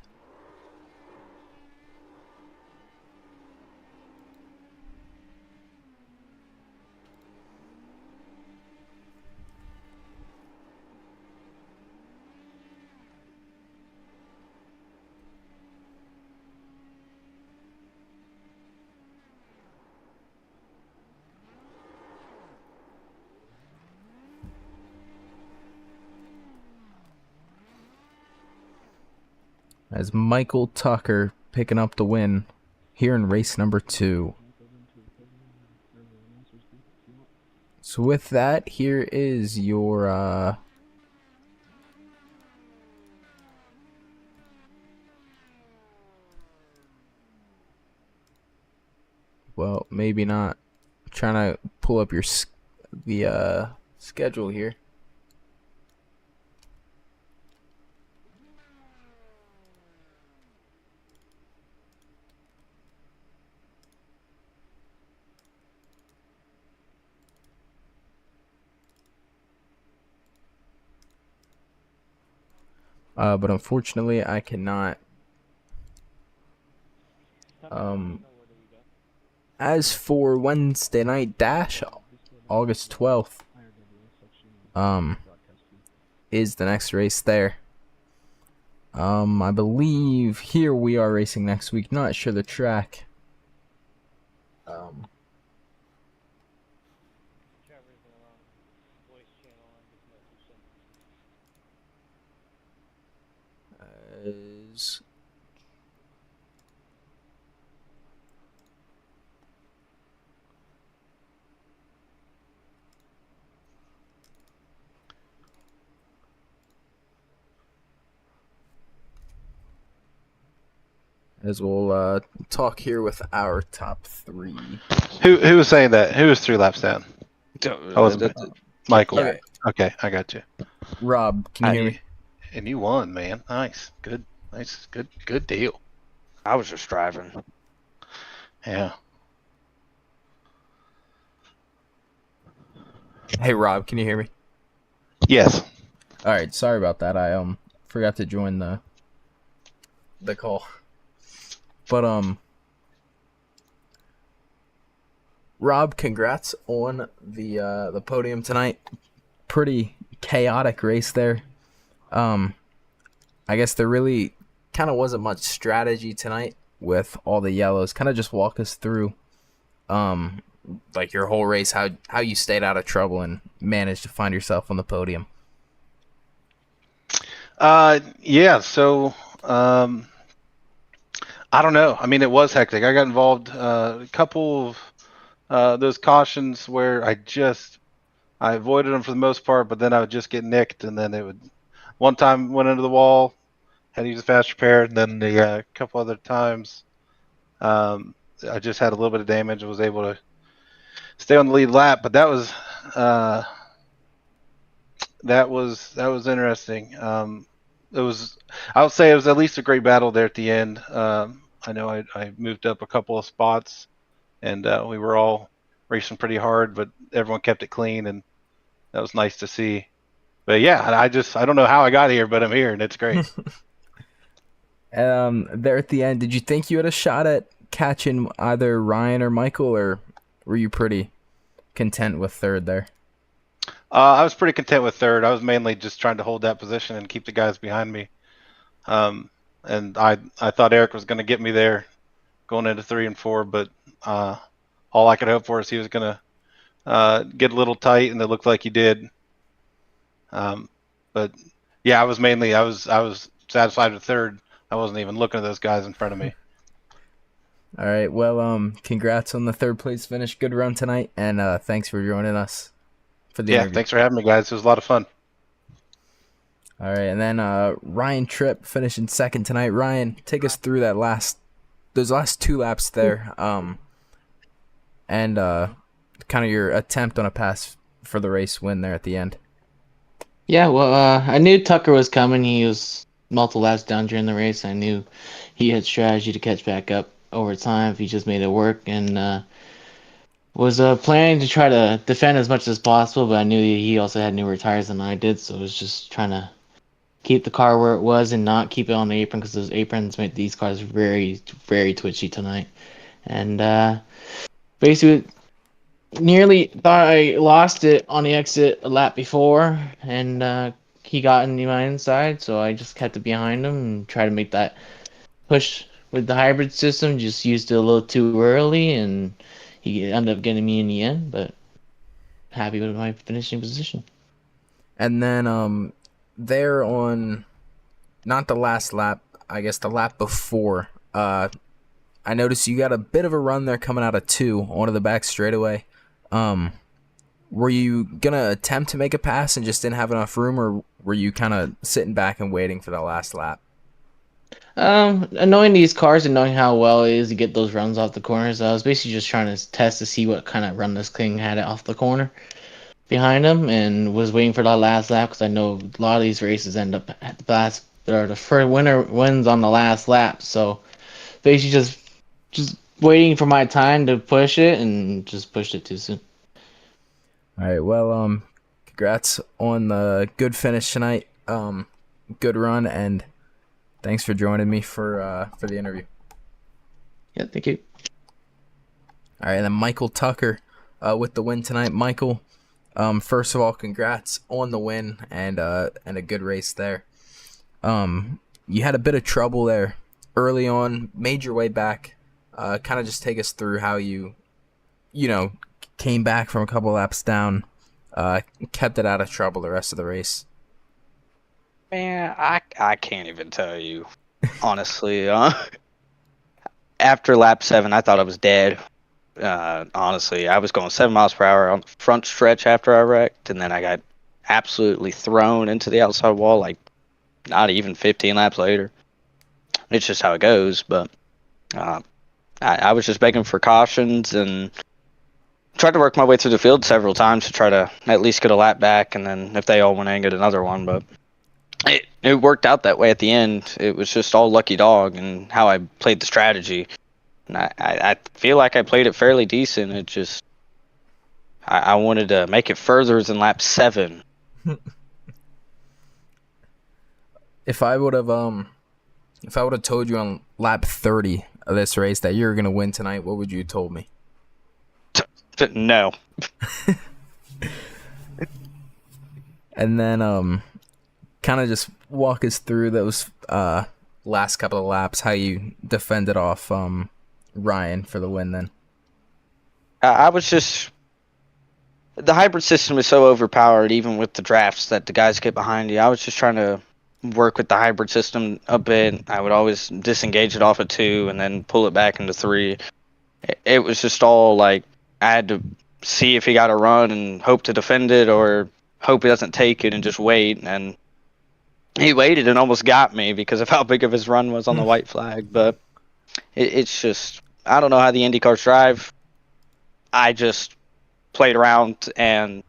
[SPEAKER 4] As Michael Tucker picking up the win here in race number 2. So with that, here is your well, maybe not. I'm trying to pull up your schedule here. But unfortunately, I cannot. As for Wednesday night dash, August 12th, is the next race there. I believe here we are racing next week. Not sure the track. Is as we'll talk here with our top 3.
[SPEAKER 8] Who was saying that? Who was 3 laps down? I wasn't. Michael.
[SPEAKER 4] Okay.
[SPEAKER 8] Okay, I got you.
[SPEAKER 4] Rob, can you hear me?
[SPEAKER 8] And you won, man. Nice. Good. Nice. Good deal.
[SPEAKER 9] I was just driving.
[SPEAKER 8] Yeah.
[SPEAKER 4] Hey, Rob, can you hear me?
[SPEAKER 8] Yes.
[SPEAKER 4] All right, sorry about that. I forgot to join the call. But Rob, congrats on the podium tonight. Pretty chaotic race there. I guess there really kind of wasn't much strategy tonight with all the yellows. Kind of just walk us through like your whole race, how you stayed out of trouble and managed to find yourself on the podium.
[SPEAKER 8] Yeah, so I don't know. I mean, it was hectic. I got involved a couple of those cautions where I avoided them for the most part, but then I would just get nicked, and then it would. One time went into the wall, had to use a fast repair, and then a couple other times, I just had a little bit of damage and was able to stay on the lead lap. But that was interesting. I would say it was at least a great battle there at the end. I know I moved up a couple of spots, and we were all racing pretty hard, but everyone kept it clean, and that was nice to see. But yeah, I don't know how I got here, but I'm here, and it's great.
[SPEAKER 4] There at the end, did you think you had a shot at catching either Ryan or Michael, or were you pretty content with third there?
[SPEAKER 8] I was pretty content with third. I was mainly just trying to hold that position and keep the guys behind me. And I thought Erik was going to get me there going into 3 and 4, but all I could hope for is he was going to get a little tight, and it looked like he did. But yeah, I was satisfied with third. I wasn't even looking at those guys in front of me.
[SPEAKER 4] All right. Well, congrats on the third place finish. Good run tonight, and thanks for joining us for the interview.
[SPEAKER 8] Thanks for having me, guys. It was a lot of fun.
[SPEAKER 4] All right, and then Ryan Tripp finishing second tonight. Ryan, take us through those last 2 laps there, and kind of your attempt on a pass for the race win there at the end.
[SPEAKER 10] Yeah, well, I knew Tucker was coming. He was multiple laps down during the race. I knew he had strategy to catch back up over time if he just made it work, and was planning to try to defend as much as possible, but I knew he also had newer tires than I did, so I was just trying to keep the car where it was and not keep it on the apron, because those aprons made these cars very, very twitchy tonight. And basically, nearly thought I lost it on the exit a lap before, and he got into my inside, so I just kept it behind him and tried to make that push with the hybrid system. Just used it a little too early, and he ended up getting me in the end, but happy with my finishing position.
[SPEAKER 4] And then there on, not the last lap, I guess the lap before, I noticed you got a bit of a run there coming out of 2 onto the back straightaway. Were you going to attempt to make a pass and just didn't have enough room, or were you kind of sitting back and waiting for the last lap?
[SPEAKER 10] Knowing these cars and knowing how well it is to get those runs off the corners, I was basically just trying to test to see what kind of run this thing had off the corner behind him, and was waiting for that last lap, because I know a lot of these races end up at the first winner wins on the last lap. So basically just waiting for my time to push it, and just pushed it too soon.
[SPEAKER 4] All right, well, congrats on the good finish tonight. Good run, and thanks for joining me for the interview.
[SPEAKER 10] Yeah, thank you.
[SPEAKER 4] All right, and then Michael Tucker with the win tonight. Michael, first of all, congrats on the win and a good race there. You had a bit of trouble there early on, made your way back. Kind of just take us through how you came back from a couple laps down, kept it out of trouble the rest of the race.
[SPEAKER 9] Man, I can't even tell you, honestly. After lap 7, I thought I was dead. Honestly, I was going 7 miles per hour on the front stretch after I wrecked, and then I got absolutely thrown into the outside wall, like not even 15 laps later. It's just how it goes, but I was just begging for cautions and tried to work my way through the field several times to try to at least get a lap back, and then if they all went in, get another one. But it worked out that way at the end. It was just all lucky dog and how I played the strategy. And I feel like I played it fairly decent. It just I wanted to make it further than lap 7.
[SPEAKER 4] If I would have told you on lap 30 of this race that you were gonna win tonight, what would you have told me?
[SPEAKER 9] No.
[SPEAKER 4] And then kind of just walk us through those last couple of laps, how you defended off Ryan for the win then.
[SPEAKER 9] I was just the hybrid system is so overpowered, even with the drafts that the guys get behind you. I was just trying to work with the hybrid system a bit. I would always disengage it off of 2 and then pull it back into 3. It was just all like I had to see if he got a run and hope to defend it or hope he doesn't take it and just wait. And he waited and almost got me because of how big of his run was on the white flag. But it's just, I don't know how the IndyCars drive. I just played around and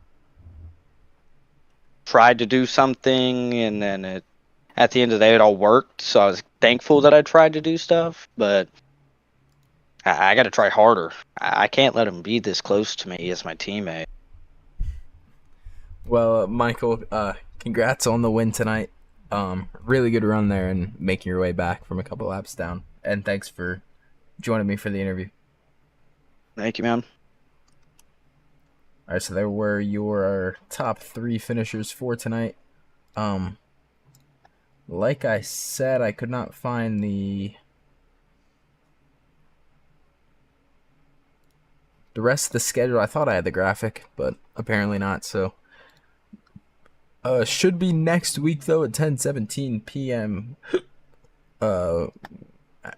[SPEAKER 9] tried to do something, and then at the end of the day, it all worked. So I was thankful that I tried to do stuff, but I got to try harder. I can't let him be this close to me as my teammate.
[SPEAKER 4] Well, Michael, congrats on the win tonight. Really good run there and making your way back from a couple laps down. And thanks for joining me for the interview.
[SPEAKER 9] Thank you, man.
[SPEAKER 4] All right, so there were your top 3 finishers for tonight. Like I said, I could not find the rest of the schedule. I thought I had the graphic, but apparently not. So, should be next week though at 10:17 p.m.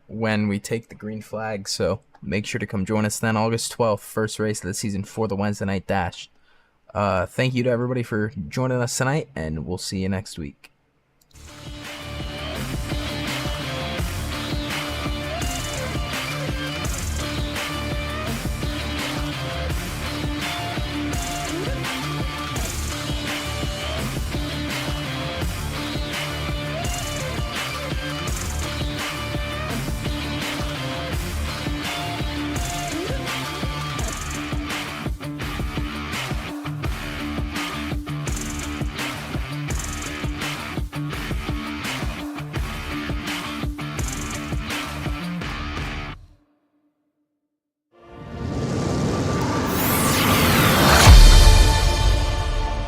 [SPEAKER 4] When we take the green flag. So make sure to come join us then. August 12th, first race of the season for the Wednesday Night Dash. Thank you to everybody for joining us tonight, and we'll see you next week.